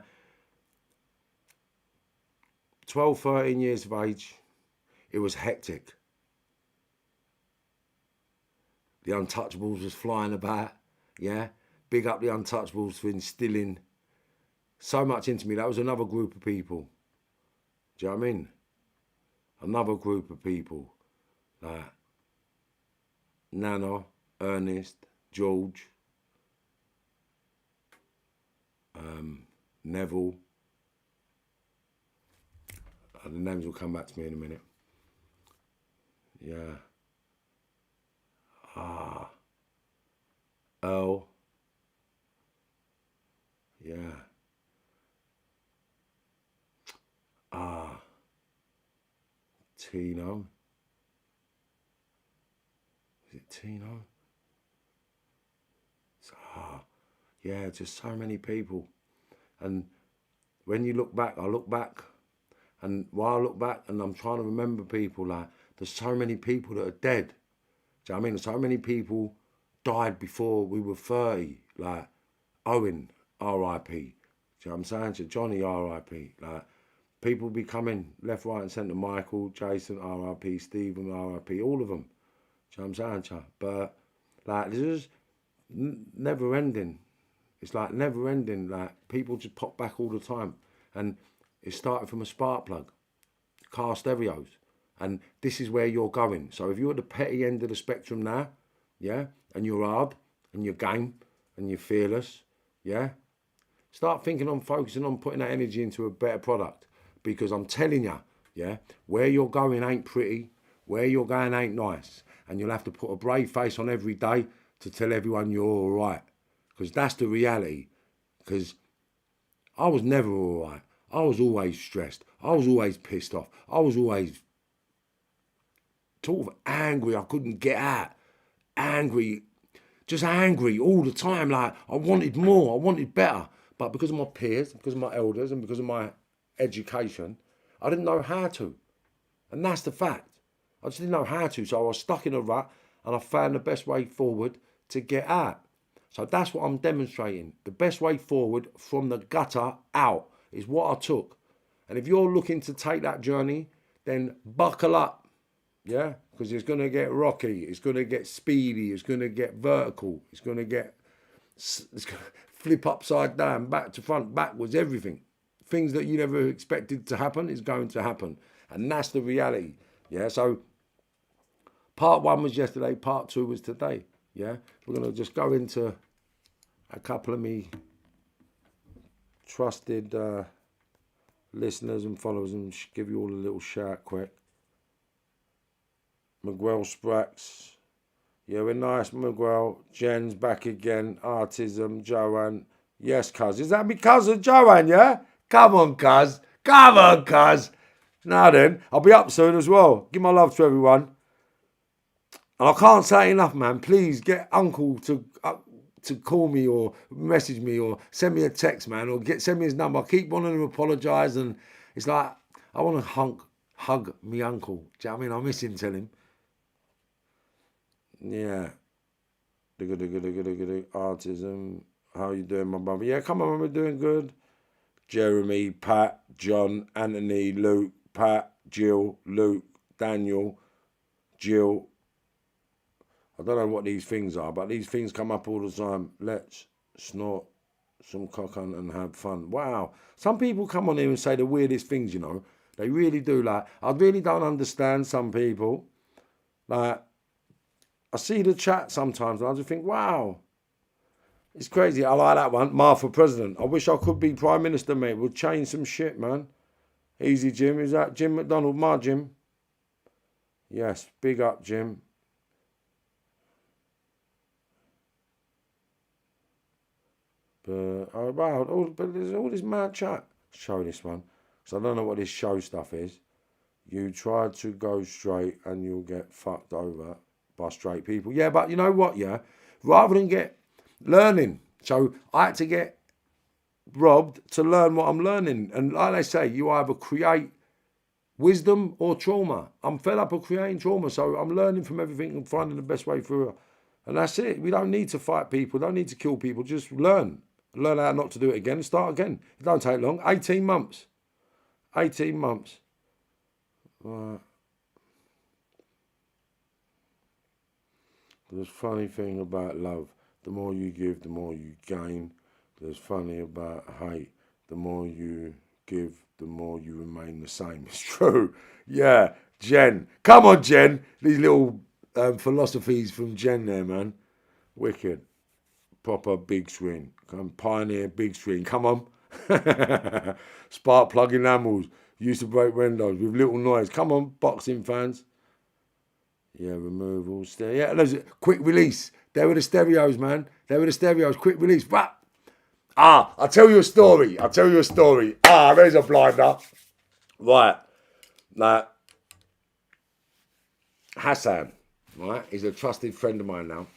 12, 13 years of age, it was hectic. The Untouchables was flying about, yeah? Big up the Untouchables for instilling so much into me. That was another group of people. Do you know what I mean? Another group of people. Like Nana, Ernest, George, Neville. The names will come back to me in a minute. Yeah. Earl. Yeah. Tino. Is it Tino? Yeah, just so many people. And when you look back, I look back, and while I look back and I'm trying to remember people, like, there's so many people that are dead. Do you know what I mean? So many people died before we were 30, like Owen, R.I.P. Do you know what I'm saying? So Johnny, R.I.P. Like, people be coming left, right and centre. Michael, Jason, R.I.P. Stephen, R.I.P. All of them. Do you know what I'm saying? But, like, this is never ending. It's like never ending. Like, people just pop back all the time. And It started from a spark plug, car stereos. And this is where you're going. So if you're at the petty end of the spectrum now, yeah, and you're hard, and you're game, and you're fearless, yeah, start thinking on focusing on putting that energy into a better product. Because I'm telling you, yeah, where you're going ain't pretty, where you're going ain't nice. And you'll have to put a brave face on every day to tell everyone you're all right. Because that's the reality. Because I was never all right. I was always stressed. I was always pissed off. I was always sort of angry. I couldn't get out. Angry. Just angry all the time. Like, I wanted more. I wanted better. But because of my peers, because of my elders, and because of my education, I didn't know how to. And that's the fact. I just didn't know how to. So I was stuck in a rut, and I found the best way forward to get out. So that's what I'm demonstrating. The best way forward from the gutter out is what I took. And if you're looking to take that journey, then buckle up. Yeah? Because it's going to get rocky. It's going to get speedy. It's going to get vertical. It's going to flip upside down, back to front, backwards, everything. Things that you never expected to happen is going to happen. And that's the reality. Yeah? So part 1 was yesterday. Part 2 was today. Yeah? We're going to just go into a couple of me trusted listeners and followers and give you all a little shout quick. Miguel Sprax. Yeah, we're nice, Miguel. Jen's back again. Artism, Joanne. Yes, cuz. Is that because of Joanne, yeah? Come on, cuz. Come on, cuz. Now then, I'll be up soon as well. Give my love to everyone. And I can't say enough, man. Please get Uncle to call me or message me or send me a text, man, or send me his number. I keep wanting to apologise, and it's like I want to hug me uncle. Do you know what I mean? I miss him, tell him. Yeah. Autism. How you doing, my brother? Yeah, come on, we're doing good. Jeremy, Pat, John, Anthony, Luke, Pat, Jill, Luke, Daniel, Jill. I don't know what these things are, but these things come up all the time. Let's snort some cock and have fun. Wow. Some people come on here and say the weirdest things, you know. They really do. Like, I really don't understand some people. Like, I see the chat sometimes and I just think, wow. It's crazy. I like that one. Martha President. I wish I could be Prime Minister, mate. We'll change some shit, man. Easy, Jim. Is that Jim McDonald? My Jim? Yes. Big up, Jim. But, oh, wow, but there's all this mad chat. Show this one. Because I don't know what this show stuff is. You try to go straight and you'll get fucked over by straight people. Yeah, but you know what, yeah? Rather than get learning. So I had to get robbed to learn what I'm learning. And like they say, you either create wisdom or trauma. I'm fed up of creating trauma, so I'm learning from everything and finding the best way through it. And that's it. We don't need to fight people. Don't need to kill people. Just learn. Learn how not to do it again. Start again. It don't take long. 18 months. 18 months. Right. There's a funny thing about love. The more you give, the more you gain. There's funny about hate. The more you give, the more you remain the same. It's true. Yeah. Jen. Come on, Jen. These little philosophies from Jen there, man. Wicked. Proper big screen. Come pioneer big screen. Come on. Spark plug enamels. Used to break windows with little noise. Come on, boxing fans. Yeah, removal. Yeah, there's a quick release. There were the stereos, man. There were the stereos. Quick release. But, I'll tell you a story. There's a blinder. Right. Now, Hassan, right, he's a trusted friend of mine now.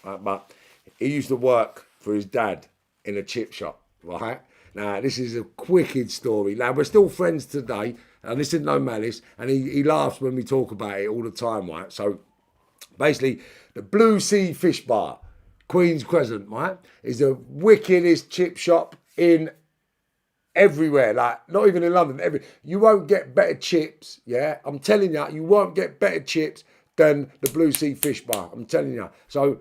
Right, but he used to work for his dad in a chip shop, right? Now, this is a wicked story. Now, we're still friends today, and this is no malice, and he laughs when we talk about it all the time, right? So, basically, the Blue Sea Fish Bar, Queen's Crescent, right, is the wickedest chip shop in everywhere, like, not even in London, you won't get better chips, yeah? I'm telling you, you won't get better chips than the Blue Sea Fish Bar, I'm telling you. So,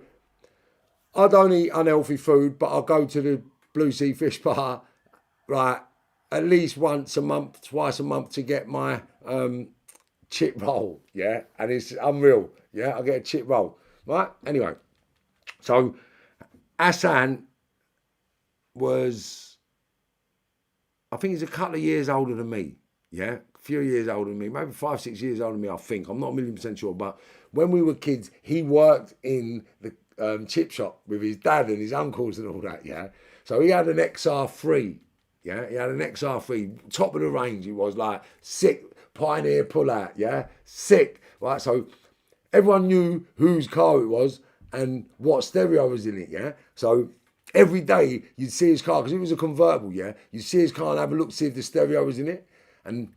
I don't eat unhealthy food, but I'll go to the Blue Sea Fish Bar, right, at least once a month, twice a month to get my chip roll, yeah, and it's unreal, yeah. I get a chip roll, right? Anyway, so Hassan was, I think he's a couple of years older than me, yeah, a few years older than me, maybe 5, 6 years older than me, I think. I'm not 1,000,000% sure, but when we were kids, he worked in the chip shop with his dad and his uncles and all that, yeah. So he had an XR3, yeah, he had an XR3, top of the range. He was like sick, Pioneer pull-out, yeah, sick, right? So everyone knew whose car it was and what stereo was in it, yeah. So every day you'd see his car, because it was a convertible, yeah. You'd see his car and have a look, see if the stereo was in it, and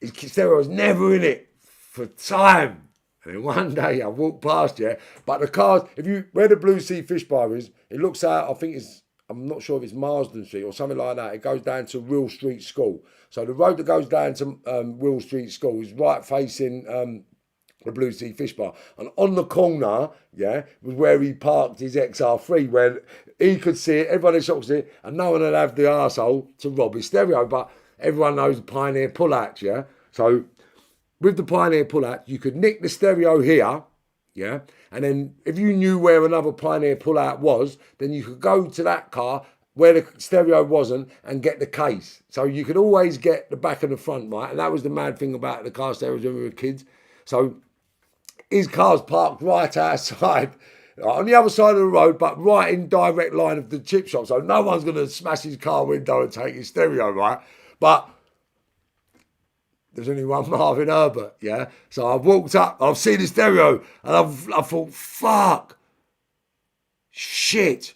his stereo was never in it for time. And then one day I walked past, yeah, but the cars, if you, where the Blue Sea Fish Bar is, it looks out, I think it's, I'm not sure if it's Marsden Street or something like that. It goes down to Will Street School. So the road that goes down to Will Street School is right facing the Blue Sea Fish Bar. And on the corner, yeah, was where he parked his XR3, where he could see it, everyone in the shop could see it, and no one would have the arsehole to rob his stereo. But everyone knows the Pioneer pull-outs, yeah? So with the Pioneer pull-out, you could nick the stereo here, yeah? And then if you knew where another Pioneer pull-out was, then you could go to that car where the stereo wasn't and get the case. So you could always get the back and the front, right? And that was the mad thing about the car stereos when we were kids. So his car's parked right outside, on the other side of the road, but right in direct line of the chip shop. So no one's going to smash his car window and take his stereo, right? But there's only one Marvin Herbert, yeah? So I've walked up, I've seen the stereo, and I thought, fuck, shit.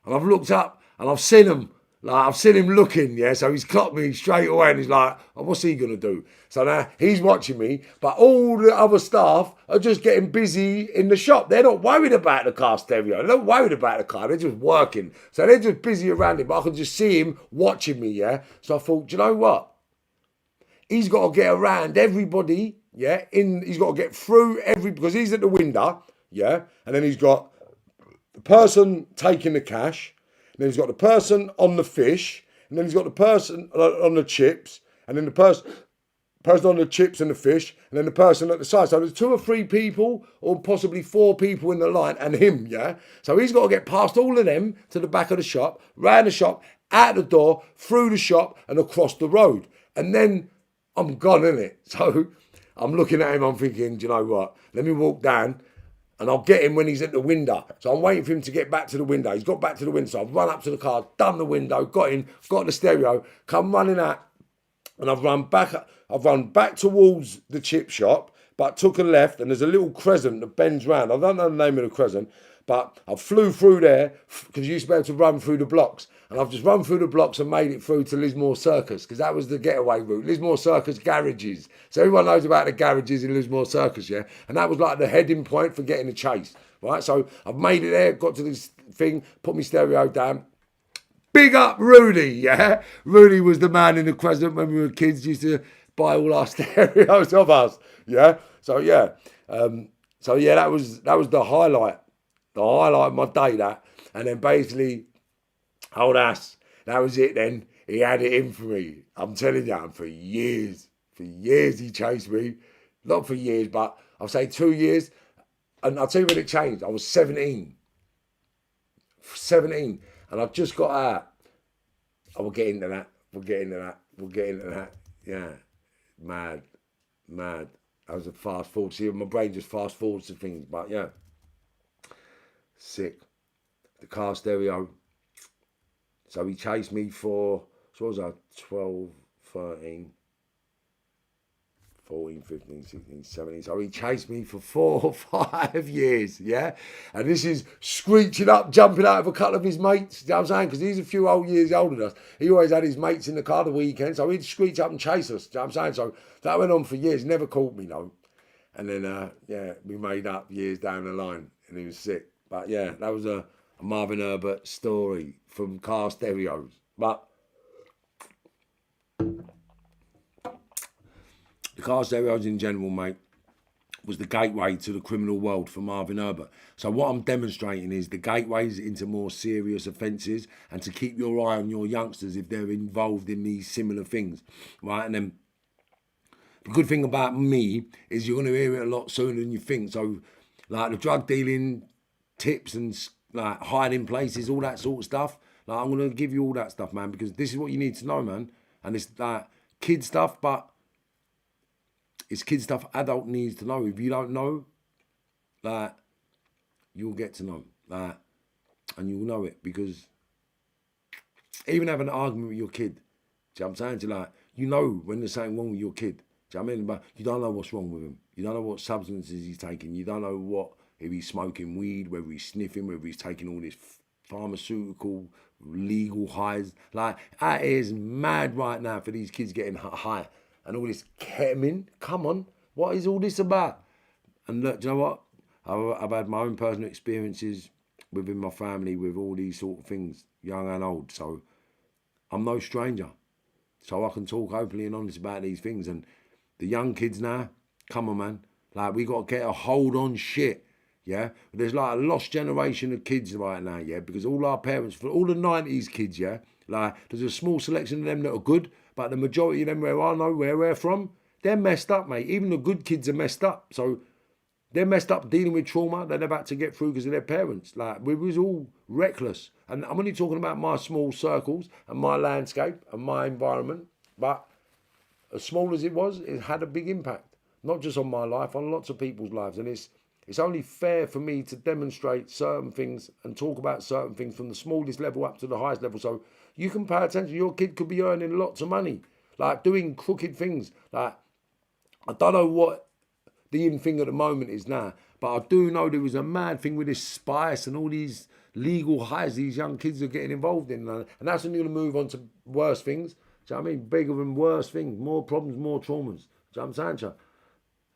And I've looked up, and I've seen him, like, I've seen him looking, yeah? So he's clocked me straight away, and he's like, oh, what's he going to do? So now he's watching me, but all the other staff are just getting busy in the shop. They're not worried about the car stereo. They're not worried about the car. They're just working. So they're just busy around him, but I can just see him watching me, yeah? So I thought, do you know what? He's got to get around everybody, yeah. He's got to get through because he's at the window, yeah. And then he's got the person taking the cash, and then he's got the person on the fish, and then he's got the person on the chips, and then the person on the chips and the fish, and then the person at the side. So there's 2 or 3 people, or possibly 4 people in the line, and him, yeah. So he's got to get past all of them to the back of the shop, round the shop, out the door, through the shop, and across the road, and then I'm gone, innit? So I'm looking at him, I'm thinking, do you know what? Let me walk down and I'll get him when he's at the window. So I'm waiting for him to get back to the window. He's got back to the window. So I've run up to the car, done the window, got in, got the stereo, come running out, and I've run back towards the chip shop, but took a left, and there's a little crescent that bends round. I don't know the name of the crescent, but I flew through there because you used to be able to run through the blocks. And I've just run through the blocks and made it through to Lismore Circus, because that was the getaway route. Lismore Circus garages. So everyone knows about the garages in Lismore Circus, yeah? And that was like the heading point for getting the chase, right? So I've made it there, got to this thing, put my stereo down. Big up Rudy, yeah? Rudy was the man in the Crescent when we were kids, used to buy all our stereos of us, yeah? So, yeah. That was the highlight. The highlight of my day, that. And then basically, old ass, that was it then. He had it in for me. I'm telling you, for years he chased me. Not for years, but I'll say 2 years. And I'll tell you when it changed. I was 17. 17. And I just got out. I will get into that. We'll get into that. Yeah. Mad. That was a fast forward. See, my brain just fast forwards to things. But yeah. Sick. The car stereo. So he chased me for, so what was I, 12, 13, 14, 15, 16, 17. So he chased me for 4 or 5 years, yeah? And this is screeching up, jumping out of a couple of his mates, you know what I'm saying? Because he's a few old years older than us. He always had his mates in the car the weekend, so he'd screech up and chase us, you know what I'm saying? So that went on for years, never caught me, though. And then, we made up years down the line, and he was sick. But yeah, that was a Marvin Herbert story from car stereos. But the car stereos in general, mate, was the gateway to the criminal world for Marvin Herbert. So what I'm demonstrating is the gateways into more serious offences, and to keep your eye on your youngsters if they're involved in these similar things, right? And then the good thing about me is you're going to hear it a lot sooner than you think. So like the drug dealing tips and like hiding places, all that sort of stuff, like I'm going to give you all that stuff, man, because this is what you need to know, man. And it's like kid stuff, but it's kid stuff adult needs to know. If you don't know, like, you'll get to know, like, and you'll know it, because even having an argument with your kid, do you know what I'm saying? To like, you know when there's something wrong with your kid. Do you know what I mean? But you don't know what's wrong with him. You don't know what substances he's taking. You don't know what, if he's smoking weed, whether he's sniffing, whether he's taking all this pharmaceutical, legal highs. Like, that is mad right now for these kids getting high. And all this ketamine, come on, what is all this about? And look, do you know what? I've had my own personal experiences within my family with all these sort of things, young and old. So I'm no stranger. So I can talk openly and honest about these things. And the young kids now, come on, man. Like, we got to get a hold on shit, yeah? There's like a lost generation of kids right now, yeah? Because all our parents, for all the 90s kids, yeah? Like, there's a small selection of them that are good, but the majority of them, where I know where we're from, they're messed up, mate. Even the good kids are messed up. So they're messed up dealing with trauma that they've had to get through because of their parents. Like, we was all reckless. And I'm only talking about my small circles and my landscape and my environment. But as small as it was, it had a big impact. Not just on my life, on lots of people's lives. And it's only fair for me to demonstrate certain things and talk about certain things from the smallest level up to the highest level. So you can pay attention. Your kid could be earning lots of money, like doing crooked things. Like, I don't know what the in thing at the moment is now, but I do know there was a mad thing with this spice and all these legal highs these young kids are getting involved in. And that's when you're going to move on to worse things. Do you know what I mean? Bigger and worse things, more problems, more traumas. Do you know what I'm saying?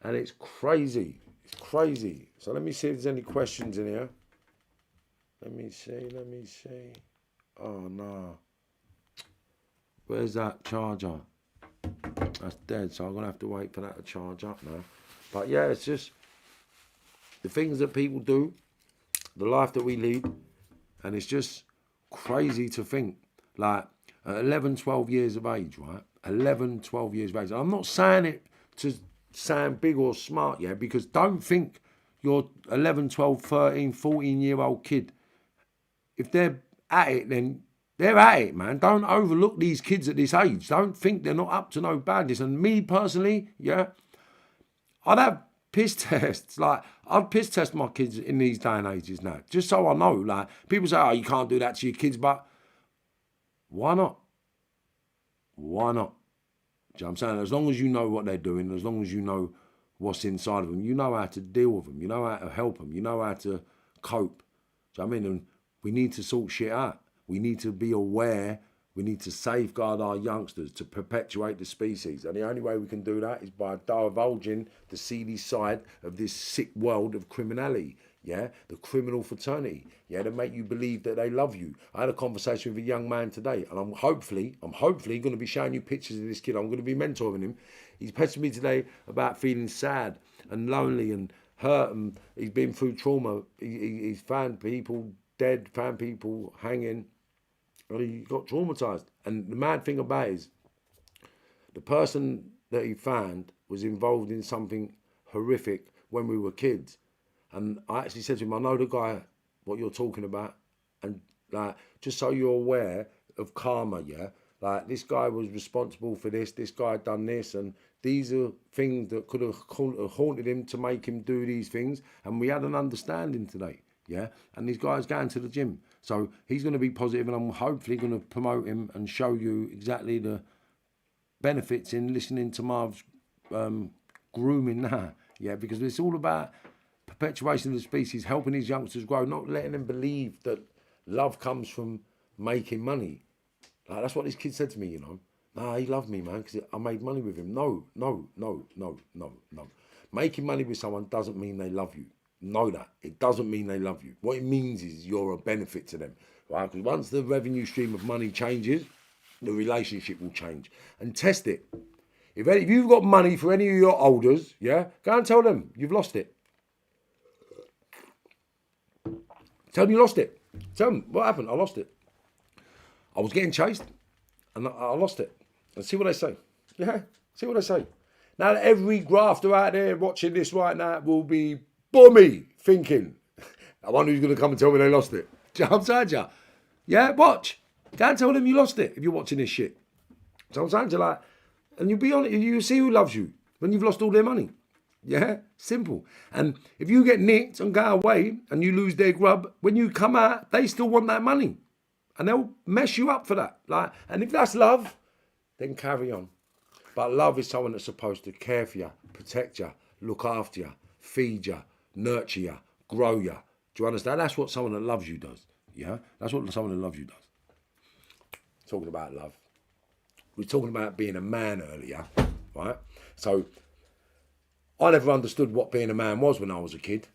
And it's crazy. It's crazy. So let me see if there's any questions in here. Let me see. Oh, no. Where's that charger? That's dead, so I'm going to have to wait for that to charge up now. But yeah, it's just the things that people do, the life that we lead, and it's just crazy to think. Like, at 11, 12 years of age, right? 11, 12 years of age. I'm not saying it to sound big or smart, yeah, because don't think your 11, 12, 13, 14-year-old kid, if they're at it, then they're at it, man. Don't overlook these kids at this age. Don't think they're not up to no badness. And me personally, yeah, I'd have piss tests. Like, I'd piss test my kids in these day and ages now, just so I know. Like, people say, oh, you can't do that to your kids, but why not? Why not? Do you know what I'm saying? As long as you know what they're doing, as long as you know what's inside of them, you know how to deal with them, you know how to help them, you know how to cope. Do you know what I mean? And we need to sort shit out. We need to be aware. We need to safeguard our youngsters to perpetuate the species. And the only way we can do that is by divulging the seedy side of this sick world of criminality. Yeah, the criminal fraternity. Yeah, to make you believe that they love you. I had a conversation with a young man today, and I'm hopefully going to be showing you pictures of this kid. I'm going to be mentoring him. He's pestered me today about feeling sad and lonely and hurt, and he's been through trauma. He's found people dead, found people hanging, and he got traumatized. And the mad thing about it is, the person that he found was involved in something horrific when we were kids. And I actually said to him, I know the guy, what you're talking about. And like, just so you're aware of karma, yeah? Like, this guy was responsible for this guy done this, and these are things that could have haunted him to make him do these things. And we had an understanding today, yeah? And this guy's going to the gym. So he's going to be positive, and I'm hopefully going to promote him and show you exactly the benefits in listening to Marv's grooming now, yeah? Because it's all about perpetuation of the species, helping these youngsters grow, not letting them believe that love comes from making money. Like, that's what this kid said to me, you know. Nah, he loved me, man, because I made money with him. No. Making money with someone doesn't mean they love you. Know that. It doesn't mean they love you. What it means is you're a benefit to them, right? Because once the revenue stream of money changes, the relationship will change. And test it. If you've got money for any of your olders, yeah, go and tell them you've lost it. Tell them you lost it. Tell them what happened. I lost it. I was getting chased and I lost it. And see what they say. Yeah, see what they say. Now every grafter out there watching this right now will be bummy thinking, I wonder who's going to come and tell me they lost it. Do you know what I'm saying to you? Yeah, watch. Go and tell them you lost it if you're watching this shit. So I'm saying to you, like, and you'll be honest, you see who loves you when you've lost all their money. Yeah, simple. And if you get nicked and go away and you lose their grub, when you come out, they still want that money. And they'll mess you up for that. Like, and if that's love, then carry on. But love is someone that's supposed to care for you, protect you, look after you, feed you, nurture you, grow you. Do you understand? That's what someone that loves you does. Yeah? That's what someone that loves you does. Talking about love. We were talking about being a man earlier, right? So I never understood what being a man was when I was a kid.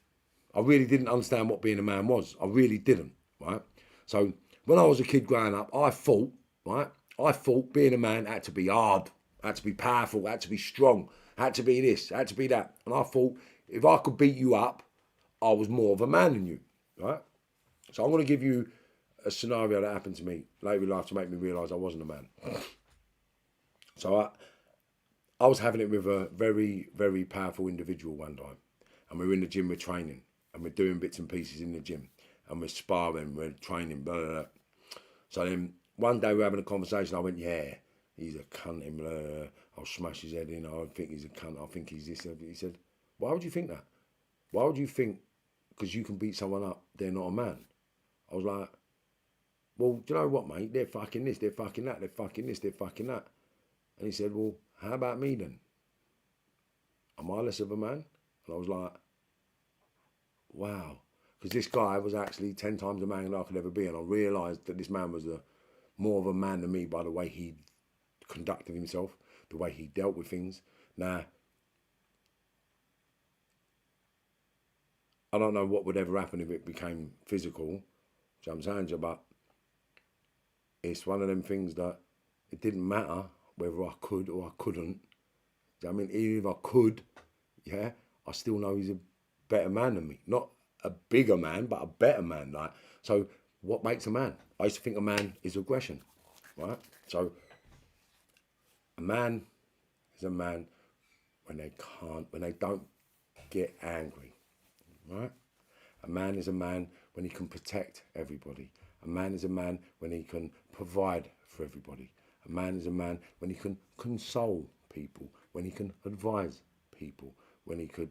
I really didn't understand what being a man was. I really didn't, right? So when I was a kid growing up, I thought, right? I thought being a man had to be hard, had to be powerful, had to be strong, had to be this, had to be that. And I thought if I could beat you up, I was more of a man than you, right? So I'm going to give you a scenario that happened to me later in life to make me realise I wasn't a man. So I was having it with a very, very powerful individual one time. And we were in the gym, we're training. And we're doing bits and pieces in the gym. And we're sparring, we're training, blah, blah, blah. So then one day we're having a conversation. I went, yeah, he's a cunt. Blah, blah, blah. I'll smash his head in. I think he's a cunt. I think he's this. He said, why would you think that? Why would you think because you can beat someone up, they're not a man? I was like, well, do you know what, mate? They're fucking this, they're fucking that, they're fucking this, they're fucking that. And he said, well, how about me then? Am I less of a man? And I was like, wow. Because this guy was actually 10 times the man that I could ever be. And I realised that this man was more of a man than me by the way he conducted himself, the way he dealt with things. Now, I don't know what would ever happen if it became physical, which I'm saying to you, but it's one of them things that it didn't matter whether I could or I couldn't. I mean, even if I could, yeah, I still know he's a better man than me. Not a bigger man, but a better man. Like, so what makes a man? I used to think a man is aggression, right? So a man is a man when they don't get angry, right? A man is a man when he can protect everybody. A man is a man when he can provide for everybody. A man is a man when he can console people, when he can advise people, when he could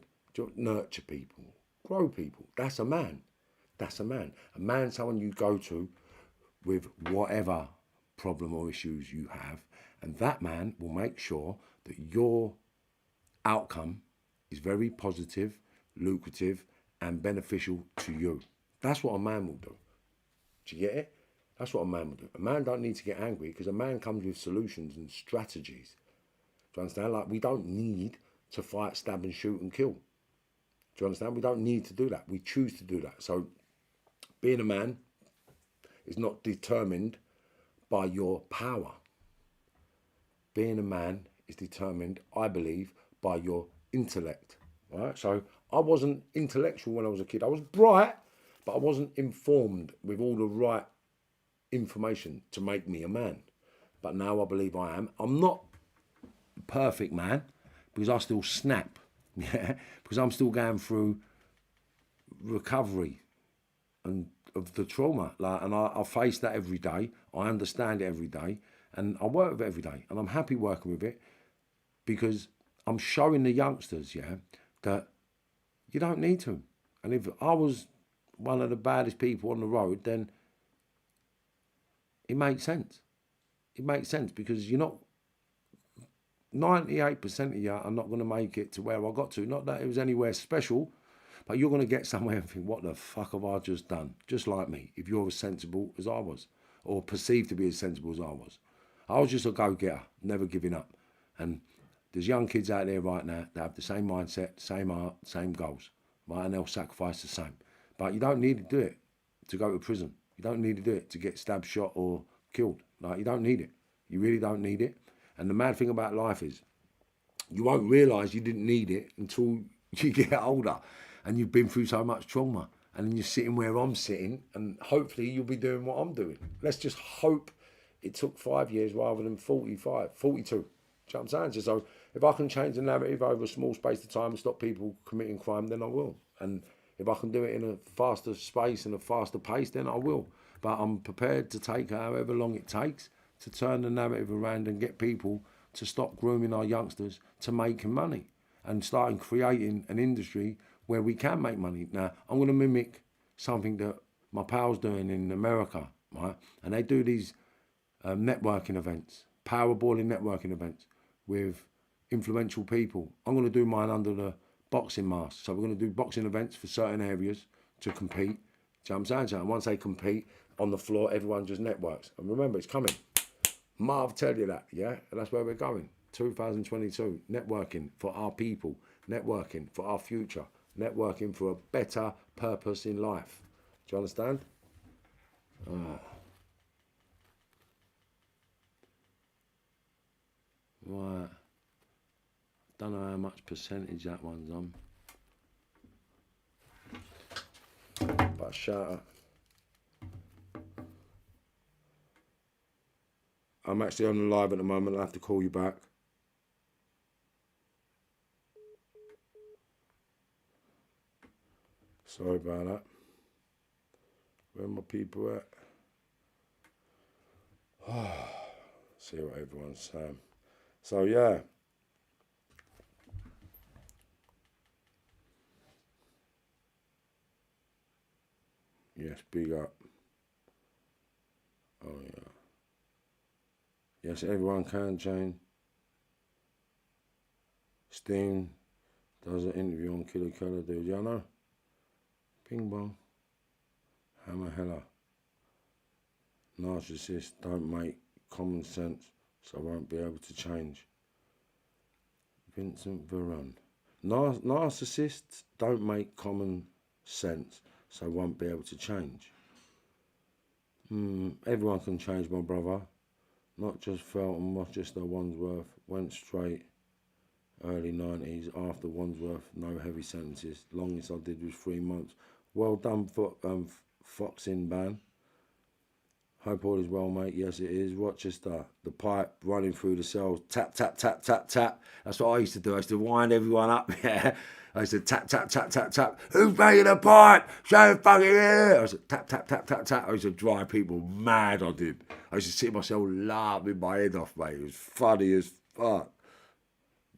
nurture people, grow people. That's a man. That's a man. A man is someone you go to with whatever problem or issues you have, and that man will make sure that your outcome is very positive, lucrative, and beneficial to you. That's what a man will do. Do you get it? That's what a man will do. A man don't need to get angry because a man comes with solutions and strategies. Do you understand? Like, we don't need to fight, stab and shoot and kill. Do you understand? We don't need to do that. We choose to do that. So being a man is not determined by your power. Being a man is determined, I believe, by your intellect. Right? So I wasn't intellectual when I was a kid. I was bright, but I wasn't informed with all the right information to make me a man. But now I believe I am. I'm not a perfect man because I still snap. Yeah, because I'm still going through recovery and of the trauma. Like, and I face that every day. I understand it every day, and I work with it every day. And I'm happy working with it because I'm showing the youngsters, yeah, that you don't need to. And if I was one of the baddest people on the road, then it makes sense. It makes sense because you're not. 98% of you are not going to make it to where I got to. Not that it was anywhere special, but you're going to get somewhere and think, what the fuck have I just done? Just like me, if you're as sensible as I was, or perceived to be as sensible as I was. I was just a go-getter, never giving up. And there's young kids out there right now that have the same mindset, same heart, same goals, right? And they'll sacrifice the same. But you don't need to do it to go to prison. You don't need to do it to get stabbed, shot, or killed. Like, you don't need it. You really don't need it. And the mad thing about life is, You won't realise you didn't need it until you get older and you've been through so much trauma. And then you're sitting where I'm sitting, and hopefully you'll be doing what I'm doing. Let's just hope it took 5 years rather than 45, 42. Do you know what I'm saying? So if I can change the narrative over a small space of time and stop people committing crime, then I will. And if I can do it in a faster space and a faster pace, then I will. But I'm prepared to take however long it takes to turn the narrative around and get people to stop grooming our youngsters to making money and starting creating an industry where we can make money. Now, I'm going to mimic something that my pal's doing in America, right? And they do these networking events, powerballing networking events with influential people. I'm going to do mine under the boxing mask. So we're going to do boxing events for certain areas to compete. Do you know what I'm saying? So once they compete on the floor, everyone just networks. And remember, it's coming. Marv tell you that, yeah? And that's where we're going. 2022, networking for our people, networking for our future, networking for a better purpose in life. Do you understand? Right. Don't know how much percentage that one's on. But shout out. I'm actually on the live at the moment. I'll have to call you back. Sorry about that. Where are my people at? See what everyone's saying. So yeah. Yes, big up. Oh yeah. Yes, everyone can change. Sting does an interview on Killer Keller, dude. Y'all know? Ping bong. Hammer Hella. Narcissists don't make common sense, so I won't be able to change. Vincent Veron. Narcissists don't make common sense, so I won't be able to change. Everyone can change, my brother. Not just Felton, Rochester, Wandsworth. Went straight early 90s after Wandsworth. No heavy sentences. Longest I did was 3 months. Well done for Foxing ban. Hope all is well, mate. Yes, it is. Rochester, the pipe running through the cells. Tap, tap, tap, tap, tap. That's what I used to do. I used to wind everyone up, yeah. I used to tap, tap, tap, tap, tap. Who's making the pipe? Show fucking here. I used to tap, tap, tap, tap, tap. I used to drive people mad, I did. I used to see myself laughing my head off, mate. It was funny as fuck.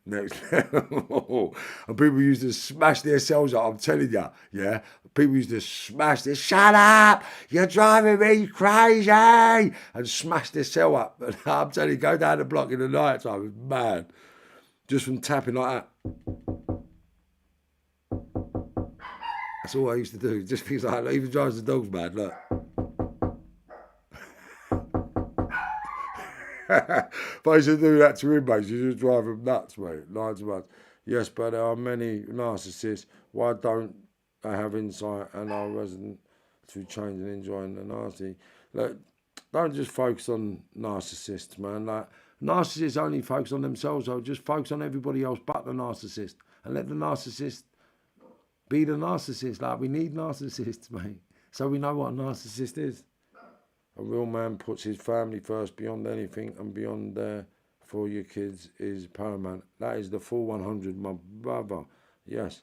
Next level. And people used to smash their cells up, I'm telling you, yeah. People used to smash this, shut up, you're driving me crazy, and smash their cell up. And I'm telling you, go down the block in the night time, it was mad. Just from tapping like that. That's all I used to do. Just things like that. Even drives the dogs mad, look. But I used to do that to inmates. You just drive them nuts, mate. Lines of months. Yes, but there are many narcissists. Why don't they have insight and are resident to change and enjoying the nasty? Look, don't just focus on narcissists, man. Like, narcissists only focus on themselves, so just focus on everybody else but the narcissist. And let the narcissist be the narcissist. Like, we need narcissists, mate. So we know what a narcissist is. A real man puts his family first beyond anything, and beyond there for your kids is paramount. That is the full 100, my brother. Yes,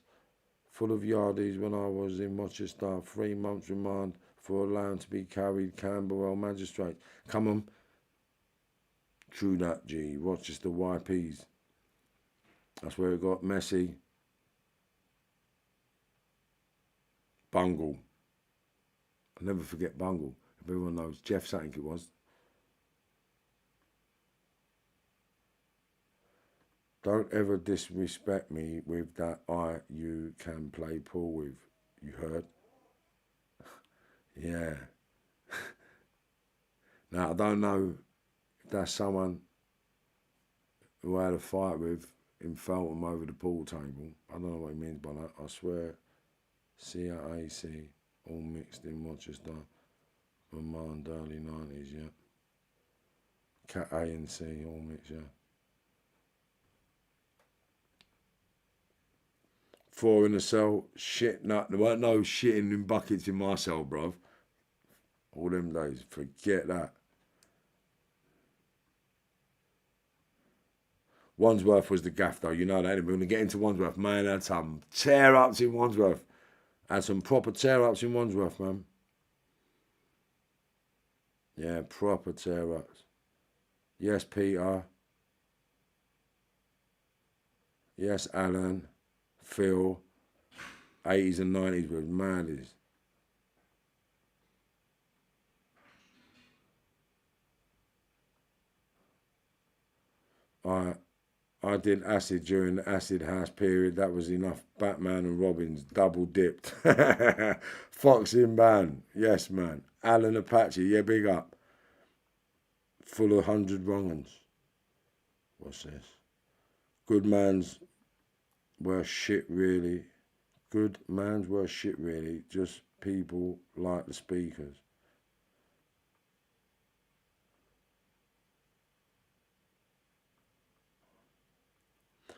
full of yardies when I was in Rochester. 3 months remand for allowing to be carried, Camberwell magistrate. Come on. True that, G. Rochester YPs. That's where it got messy. Bungle. I'll never forget Bungle. Everyone knows Jeff something it was. Don't ever disrespect me with that you can play pool with. You heard? Yeah. Now, I don't know if that's someone who I had a fight with in Feltham over the pool table. I don't know what he means by that. I swear, CAC, all mixed in Rochester. Remand early 90s, yeah. Cat A and C, all mixed, yeah. 4 in a cell. Shit, no, there weren't no shitting in buckets in my cell, bruv. All them days, forget that. Wandsworth was the gaff, though. You know that. We're going to get into Wandsworth. Man, had some tear-ups in Wandsworth. Had some proper tear-ups in Wandsworth, man. Yeah, proper tear-ups. Yes, Peter. Yes, Alan. Phil. 80s and 90s was mad. I did acid during the acid house period. That was enough. Batman and Robins double dipped. Fox in band. Yes, man. Alan Apache. Yeah, big up. Full of 100 wrong uns. What's this? Good man's worst shit, really. Good man's worst shit, really. Just people like the speakers.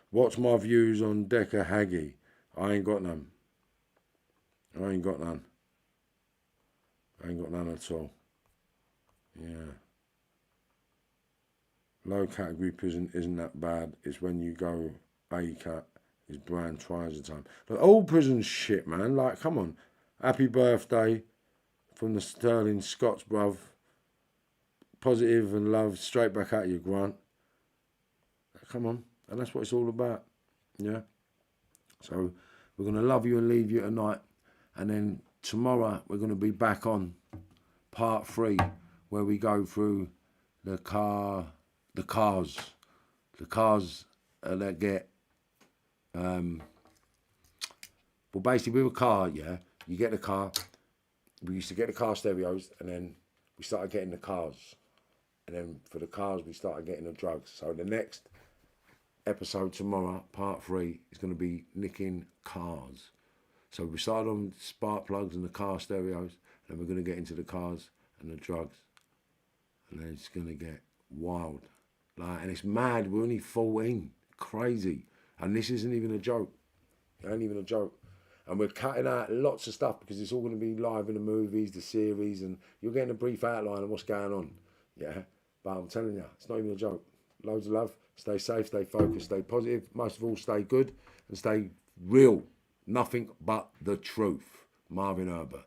What's my views on Decker Haggy? I ain't got none. I ain't got none. I ain't got none at all. Yeah. Low category prison isn't that bad. It's when you go A-cat, his brand tries the time. But all prison's shit, man. Like, come on. Happy birthday from the Sterling Scots, bruv. Positive and love straight back at you, Grant. Come on. And that's what it's all about. Yeah. So we're going to love you and leave you tonight. And then tomorrow we're going to be back on part 3 where we go through the cars that get well, basically with a car, yeah, you get the car. We used to get the car stereos, and then we started getting the cars, and then for the cars we started getting the drugs. So the next episode tomorrow, part 3, is going to be nicking cars. So we started on spark plugs and the car stereos, and we're going to get into the cars and the drugs, and then it's going to get wild. Like, and it's mad. We're only 14, crazy, and this isn't even a joke. It ain't even a joke. And we're cutting out lots of stuff because it's all going to be live in the movies, the series, and you're getting a brief outline of what's going on. Yeah, but I'm telling you, it's not even a joke. Loads of love. Stay safe, stay focused, stay positive. Most of all, stay good and stay real. Nothing but the truth. Marvin Herbert.